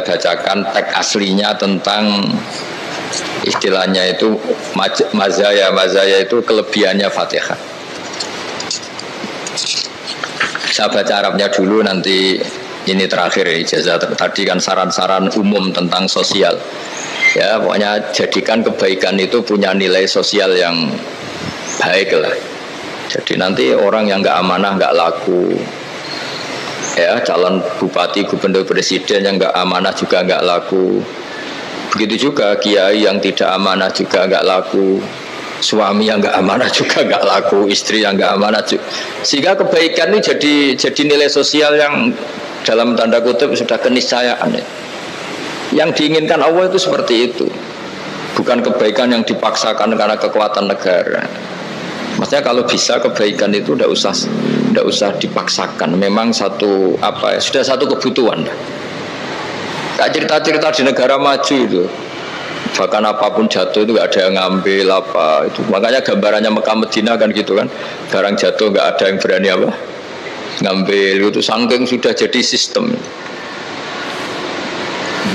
bacakan teks aslinya tentang istilahnya itu mazaya itu kelebihannya Fatihah. Saya baca Arabnya dulu, nanti ini terakhir ijazah. Tadi kan saran-saran umum tentang sosial. Ya, pokoknya jadikan kebaikan itu punya nilai sosial yang baik lah. Jadi nanti orang yang nggak amanah nggak laku. Ya, calon bupati, gubernur, presiden yang nggak amanah juga nggak laku. Begitu juga kiai yang tidak amanah juga nggak laku. Suami yang nggak amanah juga nggak laku. Istri yang nggak amanah juga. Sehingga kebaikan ini jadi nilai sosial yang dalam tanda kutip sudah keniscayaan ya. Yang diinginkan Allah itu seperti itu, bukan kebaikan yang dipaksakan karena kekuatan negara. Maksudnya kalau bisa kebaikan itu tidak usah dipaksakan. Memang sudah satu kebutuhan. Kayak cerita-cerita di negara maju itu, bahkan apapun jatuh itu nggak ada yang ngambil apa itu. Makanya gambarannya Mekah Medina kan gitu kan, barang jatuh nggak ada yang berani apa ngambil itu, saking sudah jadi sistem.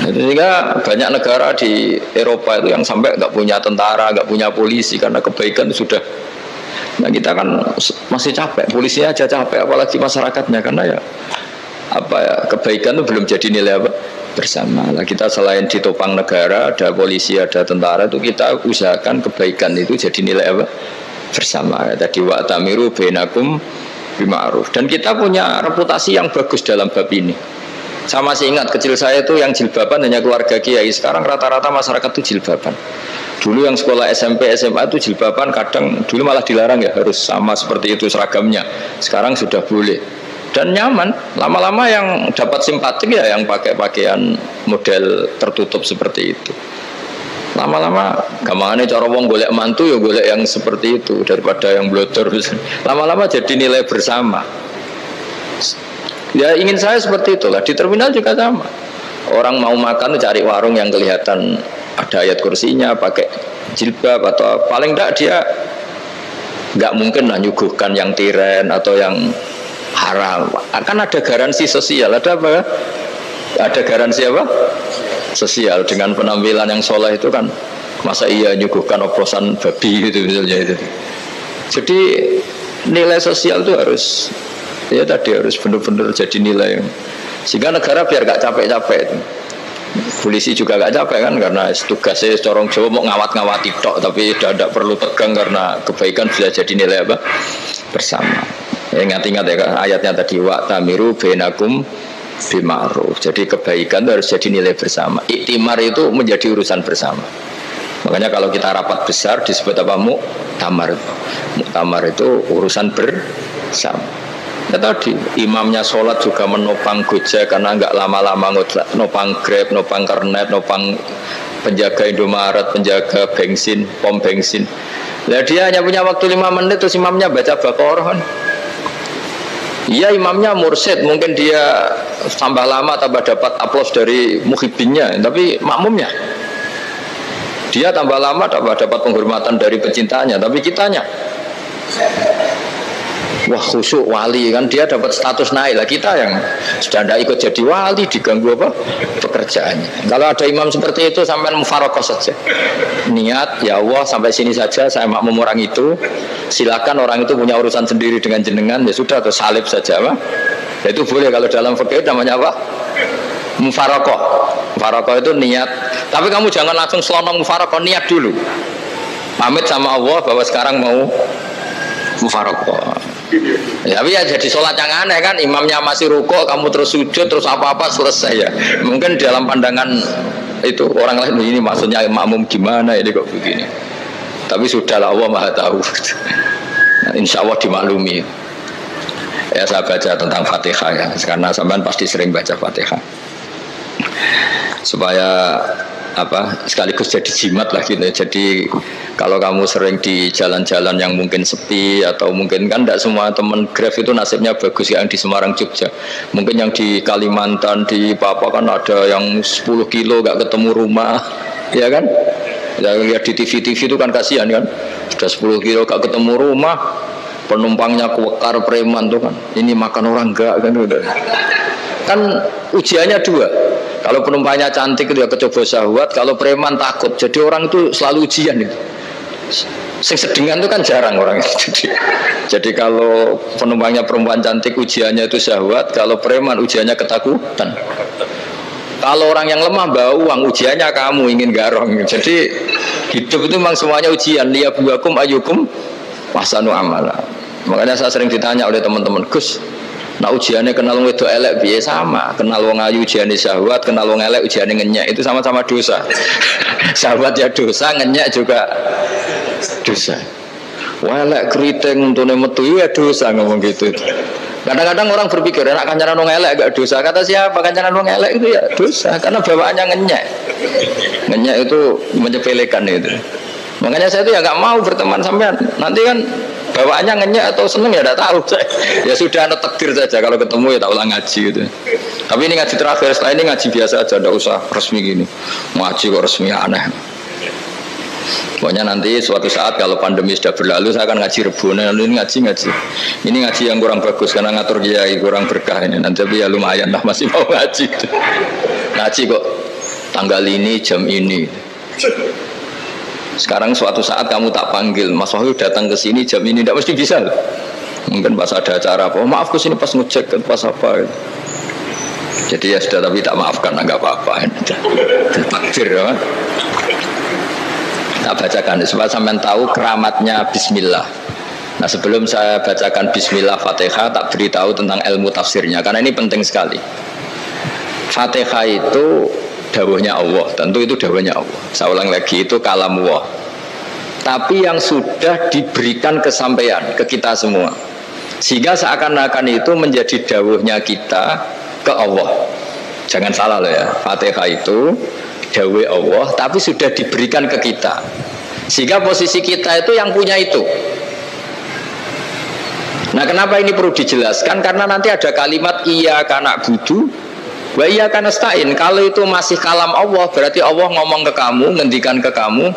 Sehingga banyak negara di Eropa itu yang sampai nggak punya tentara, nggak punya polisi karena kebaikan itu sudah. Nah kita kan masih capek, polisinya aja capek, apalagi masyarakatnya, karena ya kebaikan itu belum jadi nilai bersama. Nah, kita selain ditopang negara, ada polisi, ada tentara, itu kita usahakan kebaikan itu jadi nilai bersama. Tadi wa'tamiru bainakum bima'ruf. Dan kita punya reputasi yang bagus dalam bab ini. Saya masih ingat kecil saya itu yang jilbaban hanya keluarga kiai. Sekarang rata-rata masyarakat itu jilbaban. Dulu yang sekolah SMP, SMA itu jilbaban kadang dulu malah dilarang ya, harus sama seperti itu seragamnya. Sekarang sudah boleh dan nyaman. Lama-lama yang dapat simpatik ya yang pakai pakaian model tertutup seperti itu. Lama-lama gampangane cara wong golek mantu ya golek yang seperti itu daripada yang blodor. Lama-lama jadi nilai bersama. Ya ingin saya seperti itulah. Di terminal juga sama. Orang mau makan cari warung yang kelihatan ada ayat kursinya, pakai jilbab, atau paling tidak dia nggak mungkin lah nyuguhkan yang tiren atau yang haram. Akan ada garansi sosial. Ada apa? Ada garansi apa? Sosial. Dengan penampilan yang soleh itu kan, masa iya nyuguhkan oplosan babi gitu misalnya itu. Jadi nilai sosial itu harus harus benar-benar jadi nilai. Sehingga negara biar gak capek-capek itu. Polisi juga gak capek kan, karena tugasnya corong Jawa mau ngawat-ngawati tok, tapi tidak perlu tegang karena kebaikan bisa jadi nilai bersama. Ingat-ingat ya ayatnya tadi, wa'tamiru bainakum bima'ruf. Jadi kebaikan itu harus jadi nilai bersama. Iktimar itu menjadi urusan bersama. Makanya kalau kita rapat besar disebut apa? Muktamar. Muktamar itu urusan bersama. Ya tadi imamnya sholat juga menopang Gojek karena nggak lama-lama nopang Grab, nopang Kernet, nopang penjaga Indomaret, penjaga bensin, pom bensin. Nah dia hanya punya waktu 5 menit terus imamnya baca Baqarah. Iya imamnya mursyid, mungkin dia tambah lama tambah dapat aplaus dari muhibbinnya, tapi makmumnya dia tambah lama tambah dapat penghormatan dari pecintanya, tapi kitanya wah khusyuk wali kan dia dapat status naik lah, kita yang sudah tidak ikut jadi wali diganggu apa pekerjaannya. Kalau ada imam seperti itu sampai mufarokoh saja, niat ya Allah sampai sini saja saya makmum orang itu, silakan orang itu punya urusan sendiri dengan jenengan ya sudah atau salib saja apa ya, itu boleh. Kalau dalam fikih namanya apa? Mufarokoh. Mufarokoh itu niat, tapi kamu jangan langsung selonong mufarokoh, niat dulu pamit sama Allah bahwa sekarang mau mufarokoh. Ya, tapi ya jadi sholat yang aneh kan, imamnya masih rukuk, kamu terus sujud, terus apa-apa selesai ya. Mungkin dalam pandangan itu orang lain ini maksudnya makmum gimana ini kok begini. Tapi sudahlah Allah Maha tahu. Nah, insya Allah dimaklumi. Ya saya baca tentang Fatihah ya, karena sampean pasti sering baca Fatihah. Supaya apa sekaligus jadi jimat lah gitu. Jadi kalau kamu sering di jalan-jalan yang mungkin sepi atau mungkin kan tidak semua teman Grab itu nasibnya bagus yang di Semarang Jogja, mungkin yang di Kalimantan di Papua kan ada yang 10 kilo gak ketemu rumah ya kan, ya lihat di TV itu kan kasihan kan, sudah 10 kilo gak ketemu rumah, penumpangnya kuwekar preman tuh kan, ini makan orang enggak kan, udah kan ujiannya dua. Kalau penumpangnya cantik itu ya kecoba syahwat, kalau preman takut. Jadi orang itu selalu ujian itu. Sing sedengan itu kan jarang orang itu. Jadi kalau penumpangnya perempuan cantik ujiannya itu syahwat, kalau preman ujiannya ketakutan. Kalau orang yang lemah bawa uang ujiannya kamu ingin garong. Jadi hidup itu memang semuanya ujian. Liyabluwakum ayyukum ahsanu amala. Makanya saya sering ditanya oleh teman-teman, Gus, nah ujiannya kenal wong wedok elek piye? Sama, kenal wong ayu ujiannya syahwat, kenal wong elek ujiannya ngenyek, itu sama-sama dosa. Syahwat ya dosa, ngenyek juga dosa. Wah elek keriting untune metu ya dosa ngomong gitu. Kadang-kadang orang berpikir enak kancanan wong elek gak dosa. Kata siapa kancanan wong elek itu ya dosa karena bawaannya ngenyek. Ngenyek itu menyepelekan itu. Makanya saya itu ya gak mau berteman sampean. Nanti kan bawaannya ngenyek atau seneng ya tidak tahu. Ya sudah ada takdir saja kalau ketemu ya tak ulang ngaji gitu. Tapi ini ngaji terakhir, setelah ini ngaji biasa aja, tidak usah resmi gini. Ngaji kok resmi aneh. Pokoknya nanti suatu saat kalau pandemi sudah berlalu saya akan ngaji Rebona. Ini ngaji. Ini ngaji yang kurang bagus karena ngatur kiai kurang berkah ini. Nanti tapi ya lumayan lah masih mau ngaji. Ngaji kok tanggal ini jam ini. Sekarang suatu saat kamu tak panggil, Mas Wahyu datang ke sini jam ini, tidak mesti bisa. Mungkin pas ada acara apa, oh, maaf ke sini pas ngecek pas apa. Jadi ya sudah, tapi tak maafkan, enggak apa-apa. Takdir ya. Tak bacakan supaya sampean tahu keramatnya Bismillah. Nah sebelum saya bacakan Bismillah Fatihah, tak beritahu tentang ilmu tafsirnya karena ini penting sekali. Fatihah itu dawuhnya Allah, tentu itu dawuhnya Allah. Saya ulang lagi, itu kalam Allah. Tapi yang sudah diberikan kesampaian ke kita semua, sehingga seakan-akan itu menjadi dawuhnya kita ke Allah. Jangan salah loh ya, Fatihah itu dawuh Allah, tapi sudah diberikan ke kita, sehingga posisi kita itu yang punya itu. Nah kenapa ini perlu dijelaskan? Karena nanti ada kalimat iyyaka na'budu wa iyyaka nasta'in. Kalau itu masih kalam Allah, berarti Allah ngomong ke kamu, ngendikan ke kamu,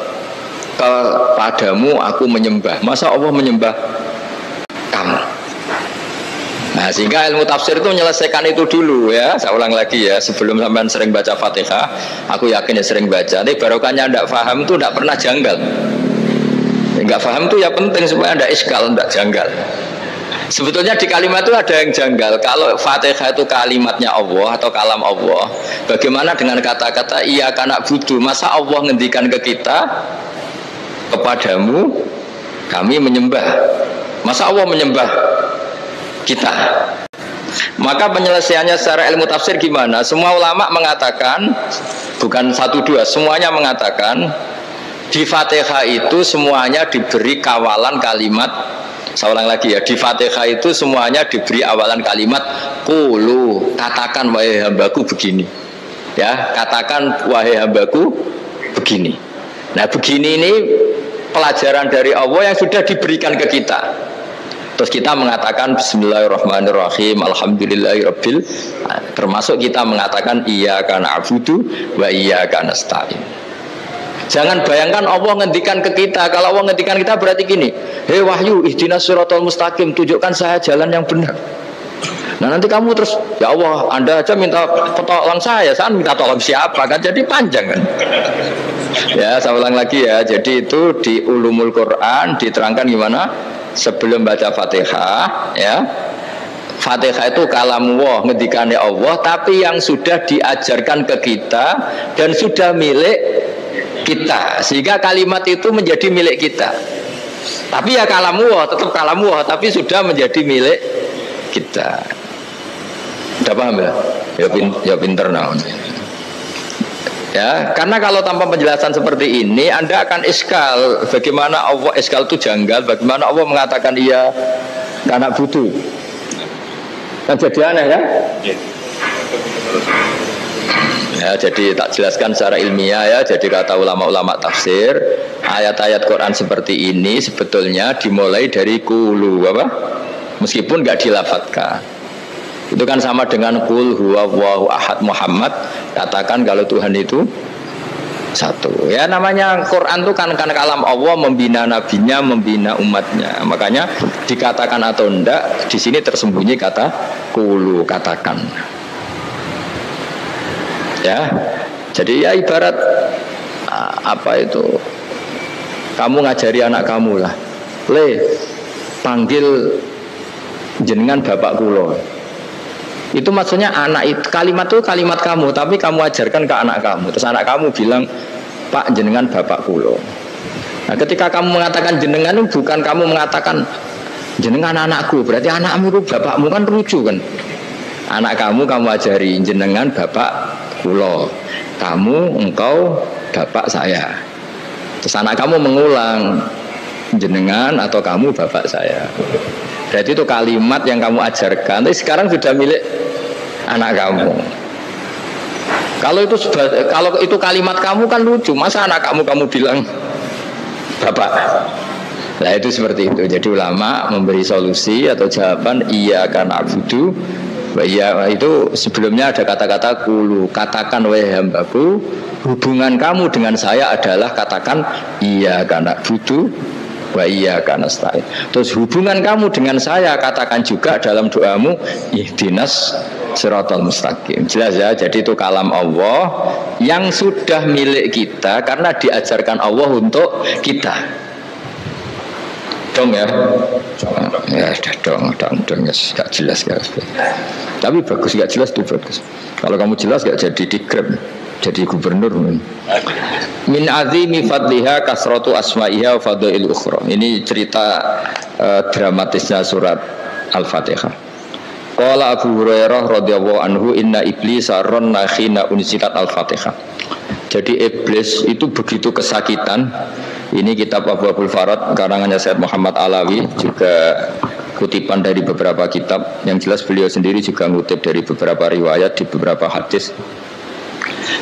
kepadamu aku menyembah. Masa Allah menyembah kamu? Nah sehingga ilmu tafsir itu menyelesaikan itu dulu ya. Saya ulang lagi ya, sebelum sampean sering baca Fatihah, aku yakin ya sering baca. Tapi barokahnya tidak paham itu tidak pernah janggal. Enggak paham itu ya penting supaya tidak iskal, tidak janggal. Sebetulnya di kalimat itu ada yang janggal. Kalau Fatihah itu kalimatnya Allah atau kalam Allah, bagaimana dengan kata-kata iyyaka na'budu? Masa Allah ngendikan ke kita, kepadamu kami menyembah? Masa Allah menyembah kita? Maka penyelesaiannya secara ilmu tafsir gimana? Semua ulama mengatakan, bukan satu dua, semuanya mengatakan di Fatihah itu semuanya diberi kawalan kalimat. Saya ulang lagi ya, di Fatihah itu semuanya diberi awalan kalimat qulu, katakan wahai hambaku begini. Ya, katakan wahai hambaku begini. Nah, begini ini pelajaran dari Allah yang sudah diberikan ke kita. Terus kita mengatakan bismillahirrahmanirrahim, alhamdulillahirabbil, termasuk kita mengatakan iyyaka na'budu wa iyyaka nasta'in. Jangan bayangkan Allah ngendikan ke kita. Kalau Allah ngendikan kita berarti gini, hei wahyu ihdinas siratal mustaqim, tunjukkan saya jalan yang benar. Nah nanti kamu terus, ya Allah, Anda aja minta tolong saya minta tolong siapa kan, jadi panjang kan. Ya, saya ulang lagi ya. Jadi itu di Ulumul Quran diterangkan gimana? Sebelum baca Fatihah, ya, Fatihah itu kalamullah, ngendikane Allah, tapi yang sudah diajarkan ke kita dan sudah milik kita, sehingga kalimat itu menjadi milik kita. Tapi ya kalamullah, tetap kalamullah, tapi sudah menjadi milik kita. Udah paham ya? Ya pinter naon. Ya, karena kalau tanpa penjelasan seperti ini Anda akan iskal. Bagaimana Allah, iskal itu janggal. Bagaimana Allah mengatakan iya karena butuh. Kan jadi aneh kan? Ya, jadi tak jelaskan secara ilmiah ya. Jadi kata ulama-ulama tafsir, ayat-ayat Quran seperti ini sebetulnya dimulai dari qulu, apa? Meskipun nggak dilafatkan. Itu kan sama dengan qul huwallahu ahad Muhammad, katakan kalau Tuhan itu satu. Ya namanya Quran itu kan kalam Allah, membina nabinya, membina umatnya. Makanya dikatakan atau enggak, di sini tersembunyi kata qulu, katakan. Ya. Jadi ya ibarat apa itu? Kamu ngajari anak kamu lah. Panggil jenengan bapak kula. Itu maksudnya anak itu, kalimat itu kalimat kamu, tapi kamu ajarkan ke anak kamu. Terus anak kamu bilang, Pak jenengan bapak kulo. Nah ketika kamu mengatakan jenengan itu bukan kamu mengatakan jenengan anakku, berarti anakmu itu bapakmu, kan lucu kan. Anak kamu ajari jenengan bapak kulo, kamu engkau bapak saya. Terus anak kamu mengulang jenengan atau kamu bapak saya. Berarti itu kalimat yang kamu ajarkan, tapi sekarang sudah milik anak kamu. Kalau itu kalimat kamu kan lucu, masa anak kamu bilang bapak. Nah itu seperti itu. Jadi ulama memberi solusi atau jawaban iyyaka na'budu wa iyyaka, itu sebelumnya ada kata-kata qulu, katakan wahai hambaku, hubungan kamu dengan saya adalah katakan iyyaka na'budu wa iyyaka nasta'in. Terus hubungan kamu dengan saya katakan juga dalam doamu ihdinas siratal mustaqim. Jelas ya, jadi itu kalam Allah yang sudah milik kita karena diajarkan Allah untuk kita. Dong ya. Ya sudah dong gak jelas gak. Tapi bagus, gak jelas itu bagus. Kalau kamu jelas gak jadi dikrem, jadi gubernur. Min azimi fadliha kasratu asma'iha wa fadail ukhra. Ini cerita dramatisnya surat Al-Fatihah. Qala Abu Hurairah radhiyallahu anhu inna iblisa ranna khina unzilat Al-Fatihah. Jadi iblis itu begitu kesakitan. Ini kitab Abu Abul Farad karangannya Syed Muhammad Alawi, juga kutipan dari beberapa kitab. Yang jelas beliau sendiri juga ngutip dari beberapa riwayat di beberapa hadis.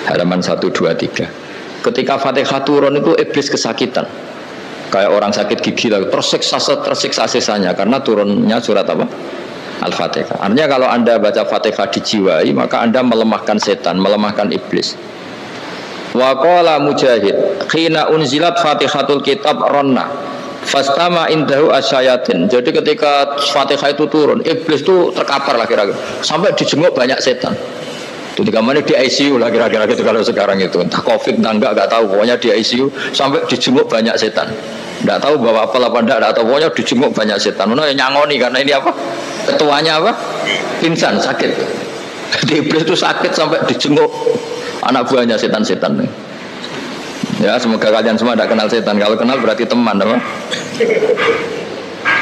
Halaman 123. Ketika Fatihah turun itu iblis kesakitan. Kayak orang sakit gigi lah, tersiksa sisanya karena turunnya surat apa? Al-Fatihah. Artinya kalau Anda baca Fatihah dijiwai, maka Anda melemahkan setan, melemahkan iblis. Wa qala Mujahid, khina unzilat Fatihatul kitab ronna fastama indahu asyayatin. Jadi ketika Fatihah itu turun, iblis itu terkapar lah kira-kira, sampai dijenguk banyak setan. Itu di kamarnya di ICU lah kira-kira gitu kalau sekarang itu. Entah Covid entah enggak tahu, pokoknya di ICU sampai dijenguk banyak setan. Enggak tahu bahwa apa enggak tahu, pokoknya dijenguk banyak setan. Ono yang nyangoni karena ini apa? Ketuanya apa? Pingsan, sakit. Jadi iblis itu sakit sampai dijenguk anak buahnya setan-setan. Ya, semoga kalian semua tidak kenal setan. Kalau kenal berarti teman, apa?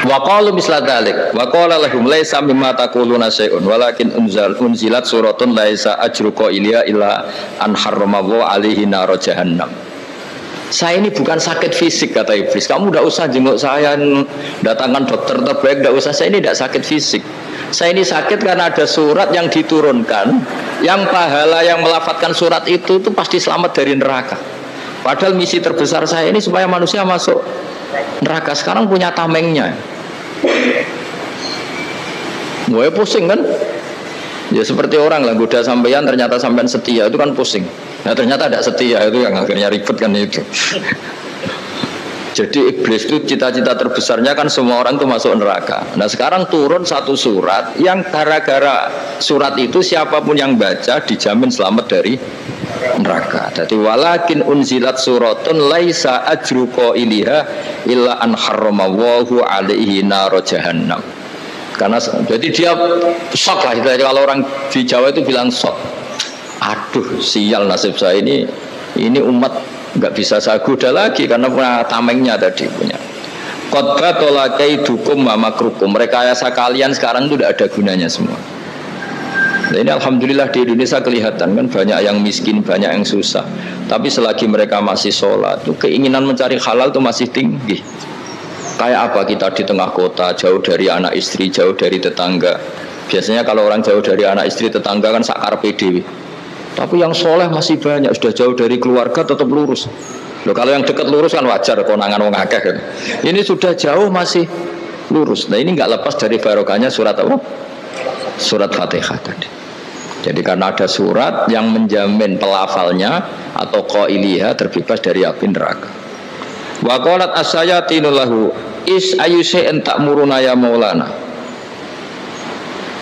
Wa qalu misla dzalik wa qala lahum laisa mimma taquluna syai'un walakin unzilat suratun laisa ajru qailiha illa an harrama alaihi nar jahannam. Saya ini bukan sakit fisik kata iblis. Kamu tidak usah jenguk saya, datangkan dokter terbaik, tidak usah. Saya ini tidak sakit fisik. Saya ini sakit karena ada surat yang diturunkan, yang pahala yang melafatkan surat itu pasti selamat dari neraka. Padahal misi terbesar saya ini supaya manusia masuk neraka. Sekarang punya tamengnya. Gue pusing kan? Ya seperti orang lah goda sampean ternyata sampean setia itu kan pusing. Nah ternyata tidak setia itu yang akhirnya ribet kan itu. Jadi iblis itu cita-cita terbesarnya kan semua orang itu masuk neraka. Nah sekarang turun satu surat yang gara-gara surat itu siapapun yang baca dijamin selamat dari neraka. Jadi walakin unzilat suratun laisa ajru qailiha illa an harramallahu alaihi nar jahannam. Karena jadi dia shock lah. Jadi kalau orang di Jawa itu bilang shock. Aduh sial nasib saya ini umat nggak bisa saya goda lagi karena punya tamengnya tadi punya. Qad batala kaidukum wa makrukum. Rekayasa kalian sekarang itu tidak ada gunanya semua. Nah, ini alhamdulillah di Indonesia kelihatan kan banyak yang miskin, banyak yang susah. Tapi selagi mereka masih sholat, tuh keinginan mencari halal itu masih tinggi. Kayak apa kita di tengah kota, jauh dari anak istri, jauh dari tetangga. Biasanya kalau orang jauh dari anak istri, tetangga kan sakar PDW. Tapi yang soleh masih banyak, sudah jauh dari keluarga tetap lurus. Loh, kalau yang dekat lurus kan wajar, konangan wong akeh kan. Ini sudah jauh masih lurus. Nah ini nggak lepas dari barokahnya surat apa? Surat Fatihah tadi. Jadi karena ada surat yang menjamin pelafalnya atau qailiha terbebas dari api neraka. Wa qalat as-sayatinu lahu is ayyusai'in ta'muruna ya maulana.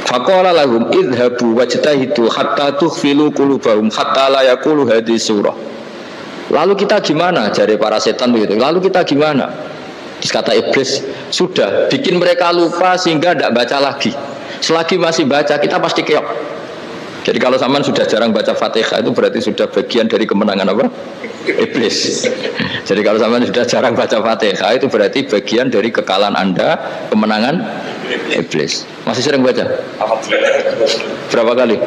Faqala lahum idhabu wajtahidu hatta tukhfilu qulubahum hatta la yaqulu hadhihi surah. Lalu kita gimana? Jari para setan begitu. Lalu kita gimana? Terus kata iblis, sudah bikin mereka lupa sehingga tidak baca lagi. Selagi masih baca kita pasti keok. Jadi kalau sampean sudah jarang baca Fatihah itu berarti sudah bagian dari kemenangan apa? Iblis. Jadi kalau sampean sudah jarang baca Fatihah itu berarti bagian dari kekalahan Anda, kemenangan iblis. Masih sering baca? Alhamdulillah. Berapa kali?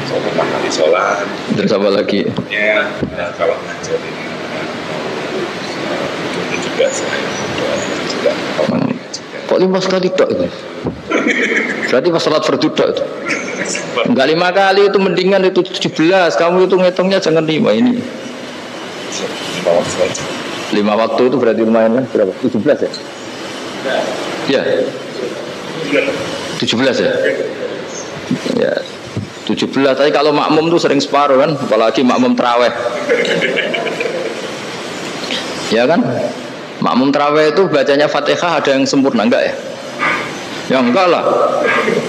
Saya kali sholat. Terus apa lagi? Ya, kalau ngajar ini itu juga saya juga. Kok 5 kali tok itu? Berarti pas sholat fardu tok itu. Enggak 5 kali itu mendingan itu 17. Kamu itu ngitungnya jangan 5 ini. 5 waktu itu berarti lumayan kan? Berapa? 17 ya? Ya. 17 ya? Ya. 17. Tapi kalau makmum tuh sering separuh kan, apalagi makmum tarawih. Ya kan? Makmum tarawih itu bacanya Fatihah ada yang sempurna enggak ya? Ya enggak lah.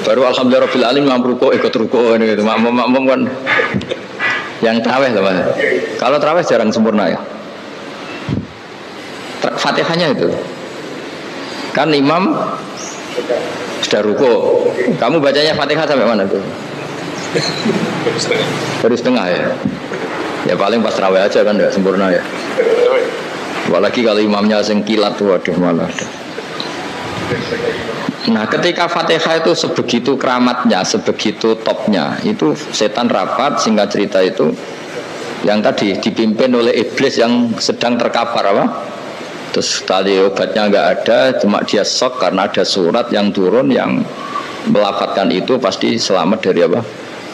Baru alhamdulillah rabbil alamin mampu ruku ikut ruku ini gitu. Makmum kan yang tarawih lah Mas. Kalau tarawih jarang sempurna ya. Fatihahnya itu. Kan imam sudah ruku. Kamu bacanya Fatihah sampai mana tuh? Baru setengah ya. Ya paling pas tarawih aja kan enggak sempurna ya. Apalagi kalau imamnya sing kilat tuh waduh malah. Nah ketika Fatihah itu sebegitu keramatnya, sebegitu topnya, itu setan rapat singkat cerita itu yang tadi dipimpin oleh iblis yang sedang terkapar apa? Terus tadi obatnya nggak ada, cuma dia shock karena ada surat yang turun yang melafatkan itu pasti selamat dari apa?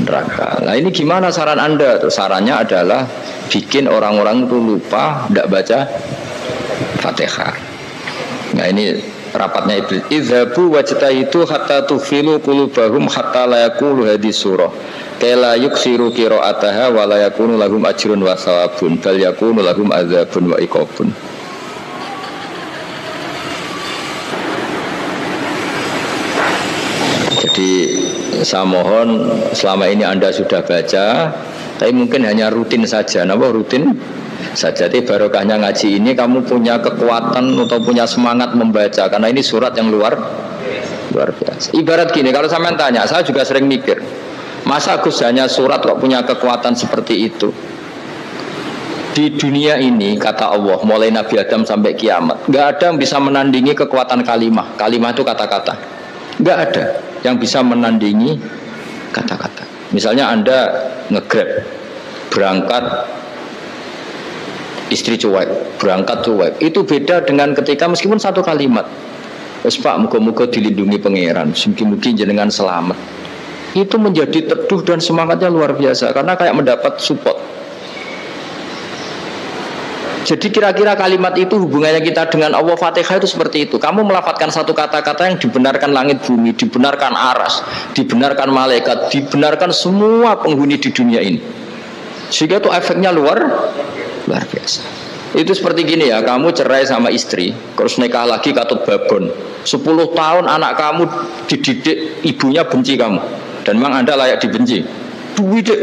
Neraka. Nah ini gimana saran Anda? Terus sarannya adalah bikin orang-orang itu lupa tidak baca Fatihah. Nah ini rapatnya iblis. Idhabu wajtahidu hatta tufilu qulubahum hatta la yaqulu hadhihi surah. Kala yuksiru qira'ataha wa la yakunu lahum ajrun wa thawabun bal yakunu lahum adzabun wa iqabun. Jadi saya mohon selama ini Anda sudah baca, tapi mungkin hanya rutin saja. Napa rutin saja? Jadi barokahnya ngaji ini kamu punya kekuatan atau punya semangat membaca karena ini surat yang luar biasa. Ibarat gini, kalau sampean tanya, saya juga sering mikir, masa Gus hanya surat kok punya kekuatan seperti itu? Di dunia ini kata Allah mulai Nabi Adam sampai kiamat nggak ada yang bisa menandingi kekuatan kalimah. Kalimah itu kata-kata. Nggak ada yang bisa menandingi kata-kata. Misalnya Anda nge-grab berangkat istri cuek, berangkat cuek. Itu beda dengan ketika meskipun satu kalimat. Wes Pak, muga-muga dilindungi pangeran, mugi-mugi jenengan selamat. Itu menjadi teduh dan semangatnya luar biasa karena kayak mendapat support. Jadi kira-kira kalimat itu hubungannya kita dengan Allah. Fatihah itu seperti itu. Kamu melafadzkan satu kata-kata yang dibenarkan langit bumi, dibenarkan aras, dibenarkan malaikat, dibenarkan semua penghuni di dunia ini. Sehingga itu efeknya luar biasa. Itu seperti gini ya, kamu cerai sama istri, terus nikah lagi katut babon. 10 tahun anak kamu dididik, ibunya benci kamu. Dan memang Anda layak dibenci. Dididik.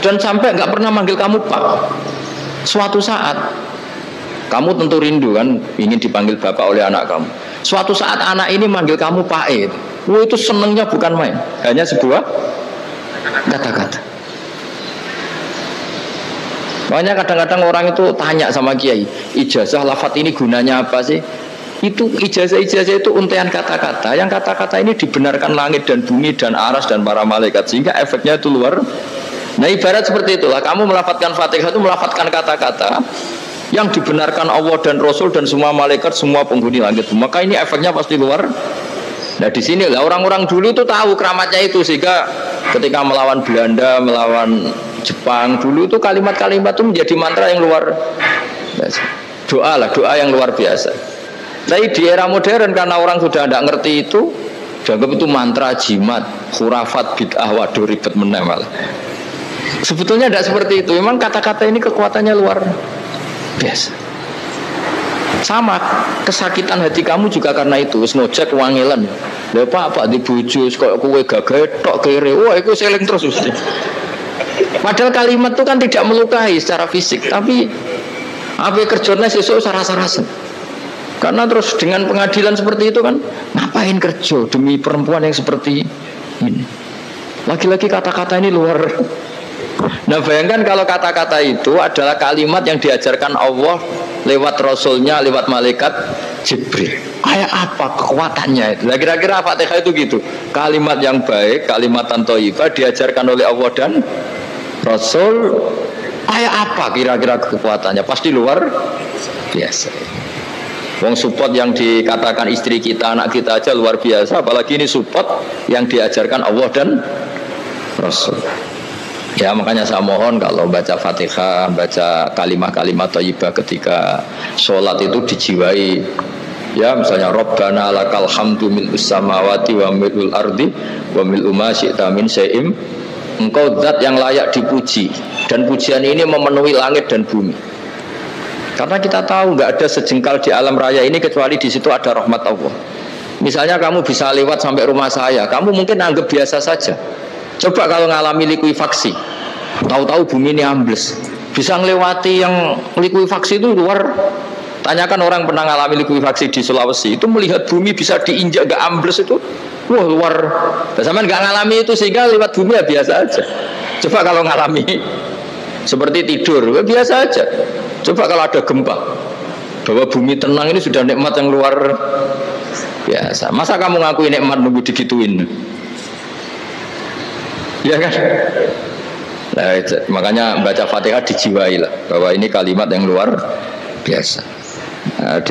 Dan sampai nggak pernah manggil kamu Pak. Suatu saat kamu tentu rindu kan ingin dipanggil bapak oleh anak kamu. Suatu saat anak ini manggil kamu Pak E. Itu senengnya bukan main. Hanya sebuah kata-kata. Makanya kadang-kadang orang itu tanya sama kiai, ijazah lafadz ini gunanya apa sih? Itu ijazah-ijazah itu untean kata-kata. Yang kata-kata ini dibenarkan langit dan bumi dan aras dan para malaikat. Sehingga efeknya itu luar. Nah ibarat seperti itulah, kamu melafadzkan Fatihah itu melafadzkan kata-kata yang dibenarkan Allah dan Rasul dan semua malaikat, semua penghuni langit. Maka ini efeknya pasti luar. Nah di sini lah orang-orang dulu itu tahu keramatnya itu, sehingga ketika melawan Belanda, melawan Jepang dulu itu kalimat-kalimat itu menjadi mantra yang luar biasa. Doa lah, doa yang luar biasa. Tapi di era modern karena orang sudah tidak ngerti itu, dianggap itu mantra, jimat, khurafat, bid'ah, waduh ribet meneh malah. Sebetulnya tidak seperti itu. Memang kata-kata ini kekuatannya luar biasa. Sama kesakitan hati kamu juga karena itu. Wis ngojek wangilan. Lha Pak di bojo kok kowe gagah tok kere. Wah, iku seling terus mesti. Padahal kalimat itu kan tidak melukai secara fisik, tapi apa kerjanya sesuk sarasa-rasen. Karena terus dengan pengadilan seperti itu kan, ngapain kerja demi perempuan yang seperti ini? Lagi-lagi kata-kata ini luar. Nah bayangkan kalau kata-kata itu adalah kalimat yang diajarkan Allah lewat Rasulnya, lewat malaikat Jibril. Kayak apa kekuatannya itu? Nah, kira-kira Fatihah itu gitu. Kalimat yang baik, kalimatan thayyibah diajarkan oleh Allah dan Rasul. Kayak apa kira-kira kekuatannya? Pasti luar biasa. Wong support yang dikatakan istri kita, anak kita aja luar biasa. Apalagi ini support yang diajarkan Allah dan Rasul. Ya makanya saya mohon kalau baca Fatihah, baca kalimat-kalimat thayyibah ketika sholat itu dijiwai. Ya misalnya Rabbana lakal hamdu mil'us samawati wa mil'ul ardi wa mil'u ma syi'ta min syai'im. Engkau zat yang layak dipuji, dan pujian ini memenuhi langit dan bumi. Karena kita tahu nggak ada sejengkal di alam raya ini kecuali di situ ada rahmat Allah. Misalnya kamu bisa lewat sampai rumah saya, kamu mungkin anggap biasa saja. Coba kalau ngalami likuifaksi, tahu-tahu bumi ini ambles, bisa ngelewati yang likuifaksi itu luar. Tanyakan orang pernah ngalami likuifaksi di Sulawesi, itu melihat bumi bisa diinjak gak ambles itu, wah luar. Sama nggak ngalami itu sehingga lewat bumi ya biasa aja. Coba kalau ngalami seperti tidur, ya biasa aja. Coba kalau ada gempa, bahwa bumi tenang ini sudah nikmat yang luar biasa. Masa kamu ngakuin nikmat nunggu digituin? Ya kan? Nah, makanya baca Fatihah dijiwai lah bahwa ini kalimat yang luar biasa. Nah,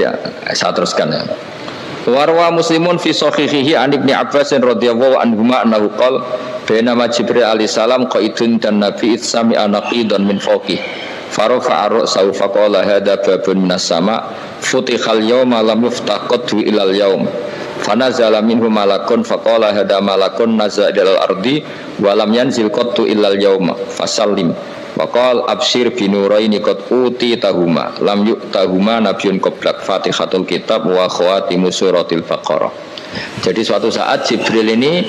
saya teruskan ya. Warwa Muslimun fi sahihihi an Ibnu Abbas radhiyallahu anhuma annahu qala bainama Jibril alaihi salam qaidun dan Nabi itsami anaqidan min fawqi farafa ra'sahu faqala hadza babun minas sama futihal yawma lam yuftaqadu ilal yaum fanazala minhu malakun faqala hadza malakun nazala ilal ardi wa lam yanzil qattu illal yauma fasallim waqal abshir binuraini qad utitahuma lam yu'tahuma nabiyyun qablak fatihatul kitab wa khawatimu suratil baqarah. Jadi suatu saat Jibril ini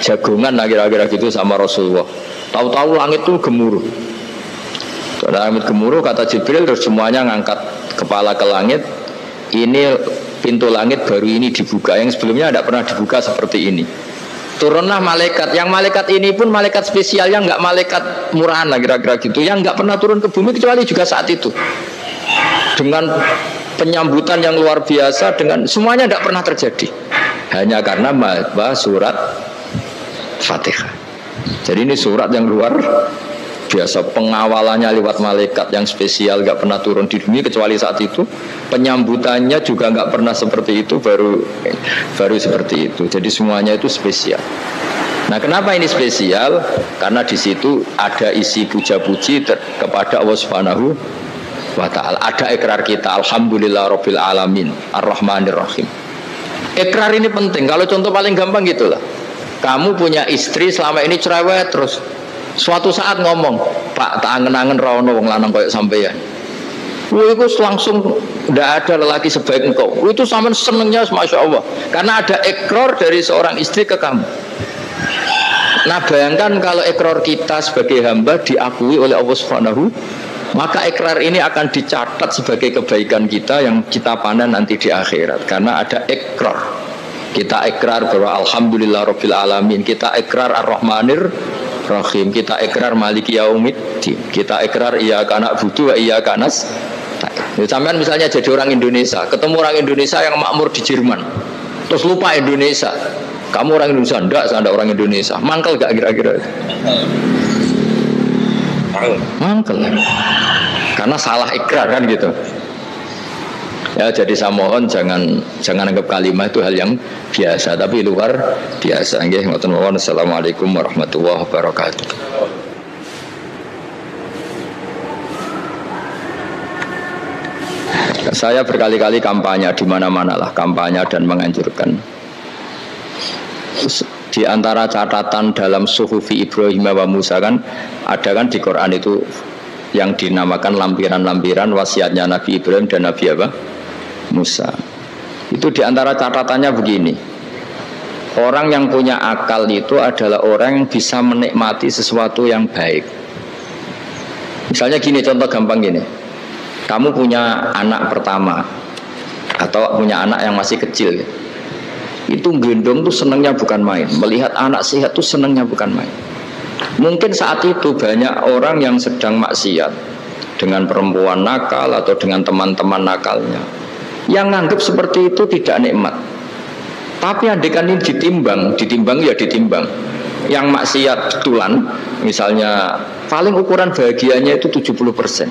jagongan kira-kira gitu sama Rasulullah. Tahu-tahu langit itu gemuruh. Langit gemuruh kata Jibril, terus semuanya ngangkat kepala ke langit. Ini pintu langit baru ini dibuka, yang sebelumnya tidak pernah dibuka seperti ini. Turunlah malaikat. Yang malaikat ini pun malaikat spesial, yang nggak malaikat murahan lah kira-kira gitu. Yang nggak pernah turun ke bumi kecuali juga saat itu. Dengan penyambutan yang luar biasa, dengan semuanya tidak pernah terjadi. Hanya karena bahwa surat Fatihah. Jadi ini surat yang luar biasa, pengawalannya lewat malaikat yang spesial, nggak pernah turun di bumi kecuali saat itu. Penyambutannya juga nggak pernah seperti itu, baru seperti itu. Jadi semuanya itu spesial. Nah, kenapa ini spesial? Karena di situ ada isi puja-puji kepada Allah Subhanahu wa ta'ala. Ada ikrar kita, alhamdulillah rabbil alamin ar-rahmanir rahim. Ikrar ini penting. Kalau contoh paling gampang gitulah, kamu punya istri selama ini cerewet terus, suatu saat ngomong, Pak, tak angen-angen rawono wong lanang koyo sampeyan. Itu langsung tidak ada lelaki sebaik engkau. Itu sama senengnya, masya Allah, karena ada ikrar dari seorang istri ke kamu. Nah, bayangkan kalau ikrar kita sebagai hamba diakui oleh Allah Subhanahu, maka ikrar ini akan dicatat sebagai kebaikan kita yang kita pandang nanti di akhirat. Karena ada ikrar. Kita ikrar bahwa alhamdulillah rabbil alamin, kita ikrar ar-rahmanir rahim, kita ikrar maliki yaumiddin, kita ikrar iyyaka na'budu wa iyyaka nasta'in. Sampean misalnya jadi orang Indonesia, ketemu orang Indonesia yang makmur di Jerman, terus lupa Indonesia. Kamu orang Indonesia? Enggak, saya enggak orang Indonesia. Mangkel gak kira-kira? Mangkel. Karena salah ikrar kan gitu. Ya, jadi saya mohon jangan anggap kalimat itu hal yang biasa, tapi luar biasa. Nggih, ngoten mawon. Assalamualaikum warahmatullahi wabarakatuh. Saya berkali-kali kampanye di mana-mana lah, kampanye dan menganjurkan. Di antara catatan dalam Suhufi Ibrahim wa Musa kan ada kan di Quran itu yang dinamakan lampiran-lampiran wasiatnya Nabi Ibrahim dan Nabi apa? Musa. Itu diantara catatannya begini, orang yang punya akal itu adalah orang yang bisa menikmati sesuatu yang baik. Misalnya gini, contoh gampang gini, kamu punya anak pertama atau punya anak yang masih kecil, itu gendong tuh senangnya bukan main, melihat anak sehat tuh senangnya bukan main. Mungkin saat itu banyak orang yang sedang maksiat dengan perempuan nakal atau dengan teman-teman nakalnya, yang nganggap seperti itu tidak nikmat. Tapi andaikan ini ditimbang ya ditimbang. Yang maksiat betulan, misalnya paling ukuran bahagianya itu 70%.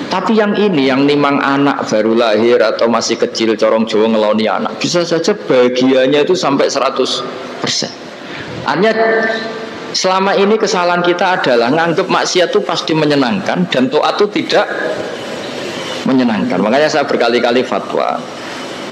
Tapi yang ini, yang nimang anak baru lahir atau masih kecil, corong Jawa ngeloni anak, bisa saja bahagianya itu sampai 100%. Artinya selama ini kesalahan kita adalah nganggap maksiat itu pasti menyenangkan dan taat itu tidak menyenangkan. Makanya saya berkali-kali fatwa,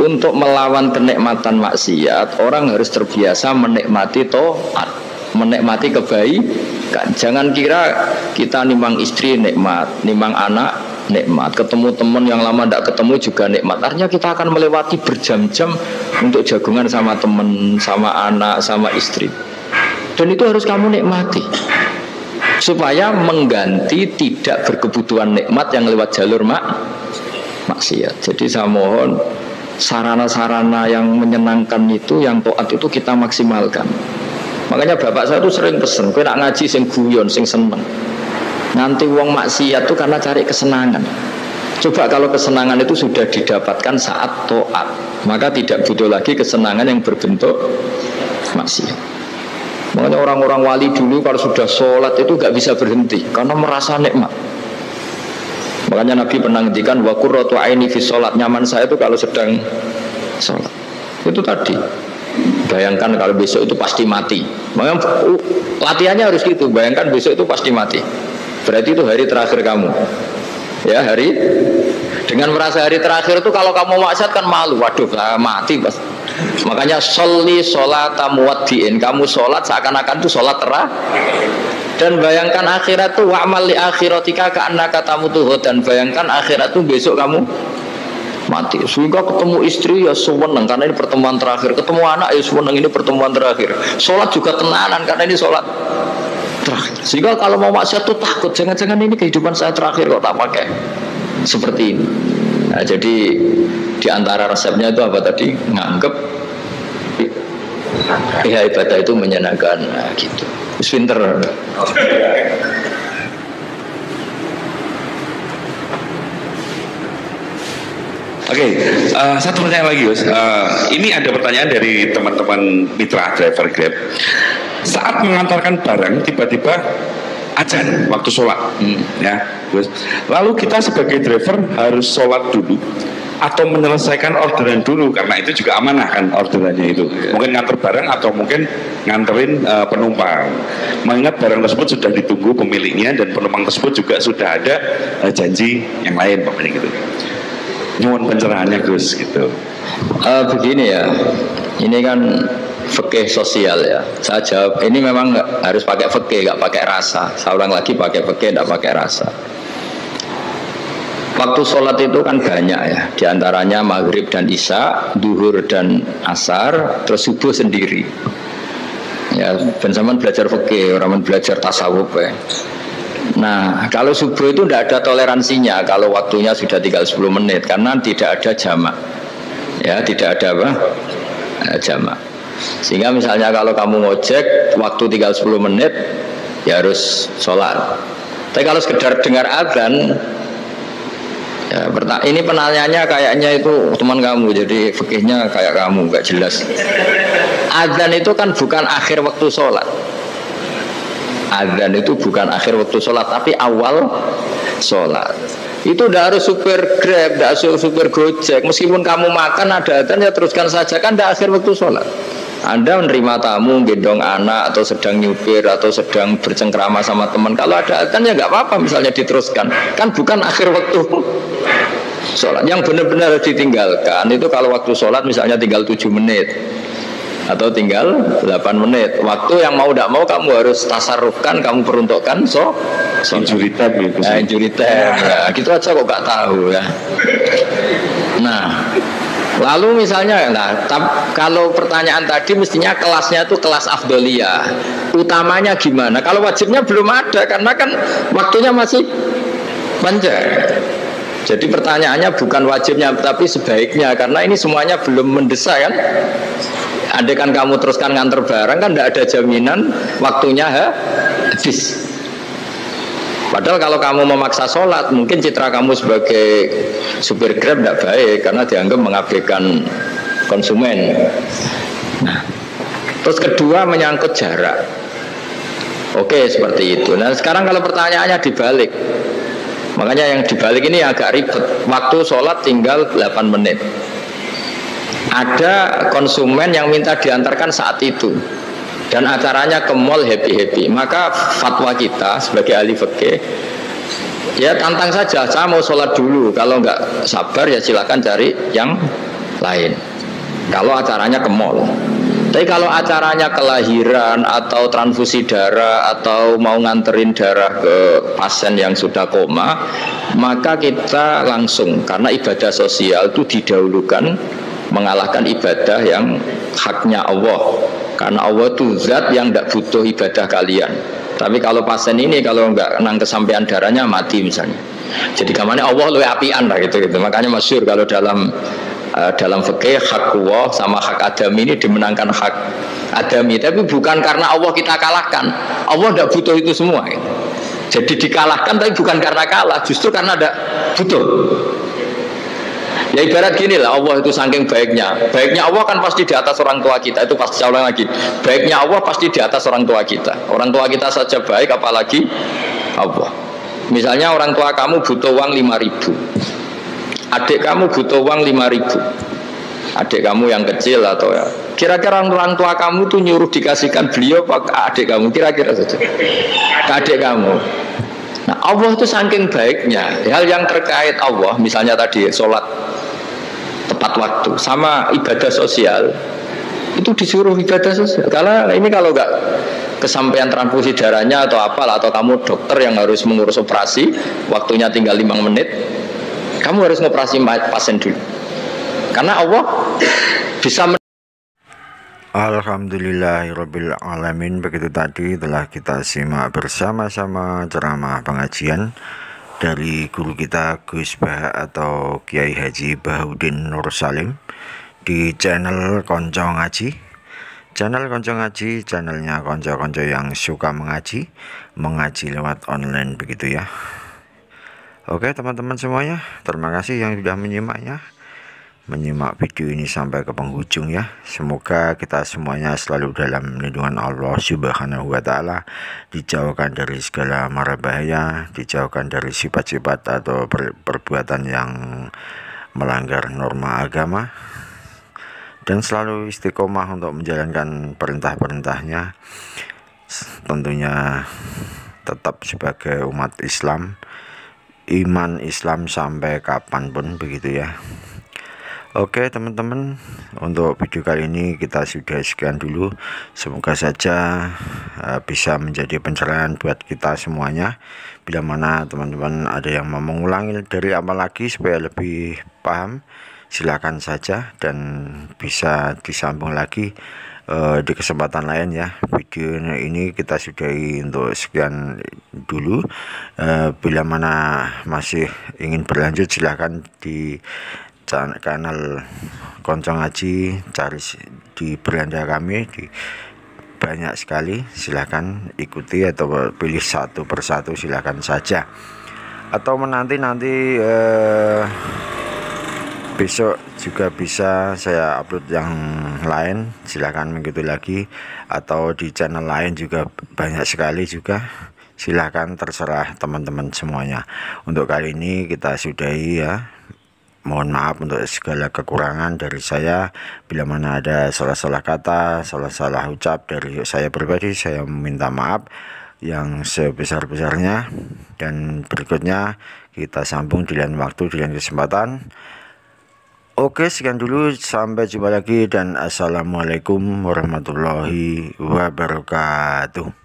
untuk melawan kenikmatan maksiat, orang harus terbiasa menikmati taat, menikmati kebaikan. Jangan kira kita nimang istri nikmat, nimang anak nikmat, ketemu teman yang lama tidak ketemu juga nikmat. Artinya kita akan melewati berjam-jam untuk jagungan sama teman, sama anak, sama istri. Dan itu harus kamu nikmati, supaya mengganti tidak berkebutuhan nikmat yang lewat jalur maksiat. Jadi saya mohon sarana-sarana yang menyenangkan itu, yang taat itu kita maksimalkan. Makanya bapak saya tuh sering pesen, kowe nak ngaji sing guyon, sing seneng. Nanti wong maksiat tuh karena cari kesenangan. Coba kalau kesenangan itu sudah didapatkan saat taat, maka tidak butuh lagi kesenangan yang berbentuk maksiat. Makanya orang-orang wali dulu kalau sudah sholat itu gak bisa berhenti karena merasa nikmat. Makanya Nabi pernah ngendikan wa qurratu aini fi sholat, nyaman saya itu kalau sedang sholat. Itu tadi. Bayangkan kalau besok itu pasti mati. Makanya latihannya harus gitu. Bayangkan besok itu pasti mati. Berarti itu hari terakhir kamu. Ya, hari dengan merasa hari terakhir itu kalau kamu maksiat kan malu. Waduh, mati pas. Makanya sholli sholata muwaddiin. Kamu sholat seakan-akan itu sholat terakhir. Dan bayangkan akhirat itu wa'mal li akhiratika ka'annaka tamutu, dan bayangkan akhirat itu besok kamu mati. Sehingga ketemu istri ya seneng karena ini pertemuan terakhir, ketemu anak ya seneng ini pertemuan terakhir, sholat juga tenanan karena ini sholat terakhir. Sehingga kalau mau maksiat tuh takut, jangan-jangan ini kehidupan saya terakhir kok tak pakai seperti ini. Nah, jadi di antara resepnya itu apa tadi? Nganggep Ya ibadah itu menyenangkan, nah, gitu. Pinter. Oke, satu pertanyaan lagi, Gus. Ini ada pertanyaan dari teman-teman mitra driver Grab. Saat mengantarkan barang, tiba-tiba azan waktu sholat, ya, Gus. Lalu kita sebagai driver harus sholat dulu atau menyelesaikan orderan dulu, karena itu juga amanah kan orderannya itu. Mungkin nganter barang atau mungkin nganterin penumpang. Mengingat barang tersebut sudah ditunggu pemiliknya dan penumpang tersebut juga sudah ada janji yang lain, pokoknya gitu. Nyuwun pencerahannya, Gus, gitu. Begini ya, ini kan fikih sosial ya. Saya jawab, ini memang harus pakai fikih, nggak pakai rasa. Saya ulang lagi, pakai fikih, nggak pakai rasa. Waktu sholat itu kan banyak ya, diantaranya maghrib dan isya, duhur dan asar, terus subuh sendiri. Ya, ben sampean belajar fikih, orang belajar tasawuf ya. Nah, kalau subuh itu tidak ada toleransinya kalau waktunya sudah tinggal 10 menit karena tidak ada jamak. Ya, tidak ada apa? Jamak. Sehingga misalnya kalau kamu ngojek waktu tinggal 10 menit ya harus sholat. Tapi kalau sekedar dengar azan ya, ini penanyanya kayaknya itu teman kamu, jadi fikihnya kayak kamu, nggak jelas. Azan itu kan bukan akhir waktu sholat. Azan itu bukan akhir waktu sholat, tapi awal sholat. Itu tidak harus supir Grab, tidak harus supir Gojek. Meskipun kamu makan ada azan ya teruskan saja, kan tidak akhir waktu sholat. Anda menerima tamu, gendong anak, atau sedang nyupir, atau sedang bercengkrama sama teman. Kalau ada azan ya nggak apa-apa, misalnya diteruskan. Kan bukan akhir waktu sholat. Yang benar-benar harus ditinggalkan itu kalau waktu sholat misalnya tinggal 7 menit. Atau tinggal 8 menit. Waktu yang mau tidak mau kamu harus tasarrufkan, kamu peruntukkan injury time gitu. Ya, injury time. Ya, gitu aja kok nggak tahu ya. Nah, lalu misalnya, kalau pertanyaan tadi mestinya kelasnya itu kelas afdoliyah. Utamanya gimana? Kalau wajibnya belum ada karena kan waktunya masih panjang. Jadi pertanyaannya bukan wajibnya tapi sebaiknya, karena ini semuanya belum mendesak kan. Andai kan kamu teruskan nganter barang kan tidak ada jaminan waktunya habis. Padahal kalau kamu memaksa sholat, mungkin citra kamu sebagai supir Grab tidak baik karena dianggap mengabaikan konsumen. Nah, terus kedua menyangkut jarak. Oke, seperti itu. Nah, sekarang kalau pertanyaannya dibalik, makanya yang dibalik ini agak ribet. Waktu sholat tinggal 8 menit. Ada konsumen yang minta diantarkan saat itu dan acaranya ke mall happy-happy. Maka fatwa kita sebagai ahli fikih, ya tantang saja, saya mau sholat dulu. Kalau nggak sabar ya silakan cari yang lain. Kalau acaranya ke mall. Tapi kalau acaranya kelahiran atau transfusi darah atau mau nganterin darah ke pasien yang sudah koma, maka kita langsung, karena ibadah sosial itu didahulukan mengalahkan ibadah yang haknya Allah, karena Allah itu zat yang tidak butuh ibadah kalian. Tapi kalau pasien ini kalau nggak nang kesampaian darahnya mati misalnya, jadi kamarnya Allah lebih apian lah gitu. Makanya masyhur kalau dalam fikih hak Allah sama hak adami ini dimenangkan hak adami, tapi bukan karena Allah kita kalahkan. Allah tidak butuh itu semua gitu. Jadi dikalahkan tapi bukan karena kalah, justru karena tidak butuh. Ya ibarat gini lah, Allah itu saking baiknya. Baiknya Allah kan pasti di atas orang tua kita. Itu pasti, saya ulang lagi, baiknya Allah pasti di atas orang tua kita. Orang tua kita saja baik, apalagi Allah. Misalnya orang tua kamu butuh uang 5.000, adik kamu butuh uang 5.000, adik kamu yang kecil atau ya, kira-kira orang tua kamu tuh nyuruh dikasihkan beliau ke adik kamu, kira-kira saja ke adik kamu. Nah, Allah itu saking baiknya, hal yang terkait Allah, misalnya tadi sholat tepat waktu sama ibadah sosial, itu disuruh ibadah sosial. Karena ini kalau nggak kesampaian transfusi darahnya atau apalah, atau kamu dokter yang harus mengurus operasi, waktunya tinggal 5 menit, kamu harus ngoperasi pasien dulu, karena Allah bisa Alhamdulillahirabbil alamin. Begitu tadi telah kita simak bersama-sama ceramah pengajian dari guru kita Gus Bah atau Kiai Haji Bahuddin Nur Salim di channel Konco Ngaji. channel Konco Ngaji, channelnya konco-konco yang suka mengaji lewat online begitu ya. Oke teman-teman semuanya, terima kasih yang sudah menyimak video ini sampai ke penghujung ya. Semoga kita semuanya selalu dalam lindungan Allah Subhanahu wa Ta'ala, dijauhkan dari segala mara bahaya, dijauhkan dari sifat-sifat atau perbuatan yang melanggar norma agama, dan selalu istiqomah untuk menjalankan perintah-perintahnya, tentunya tetap sebagai umat Islam, iman Islam sampai kapanpun begitu ya. Oke teman-teman, untuk video kali ini kita sudah sekian dulu. Semoga saja bisa menjadi pencerahan buat kita semuanya. Bila mana teman-teman ada yang mau mengulangi dari awal lagi supaya lebih paham, silakan saja, dan bisa disambung lagi di kesempatan lain ya. Video ini kita sudahi untuk sekian dulu. Bila mana masih ingin berlanjut, silahkan di kanal Konco Ngaji, cari di beranda kami, banyak sekali, silahkan ikuti atau pilih satu persatu, silahkan saja. Atau nanti besok juga bisa saya upload yang lain, silahkan mengikuti lagi. Atau di channel lain juga banyak sekali juga, silahkan, terserah teman-teman semuanya. Untuk kali ini kita sudahi ya. Mohon maaf untuk segala kekurangan dari saya. Bila mana ada salah-salah kata, salah-salah ucap dari saya pribadi, saya meminta maaf yang sebesar-besarnya. Dan berikutnya kita sambung di lain waktu, di lain kesempatan. Oke, sekian dulu, sampai jumpa lagi, dan assalamualaikum warahmatullahi wabarakatuh.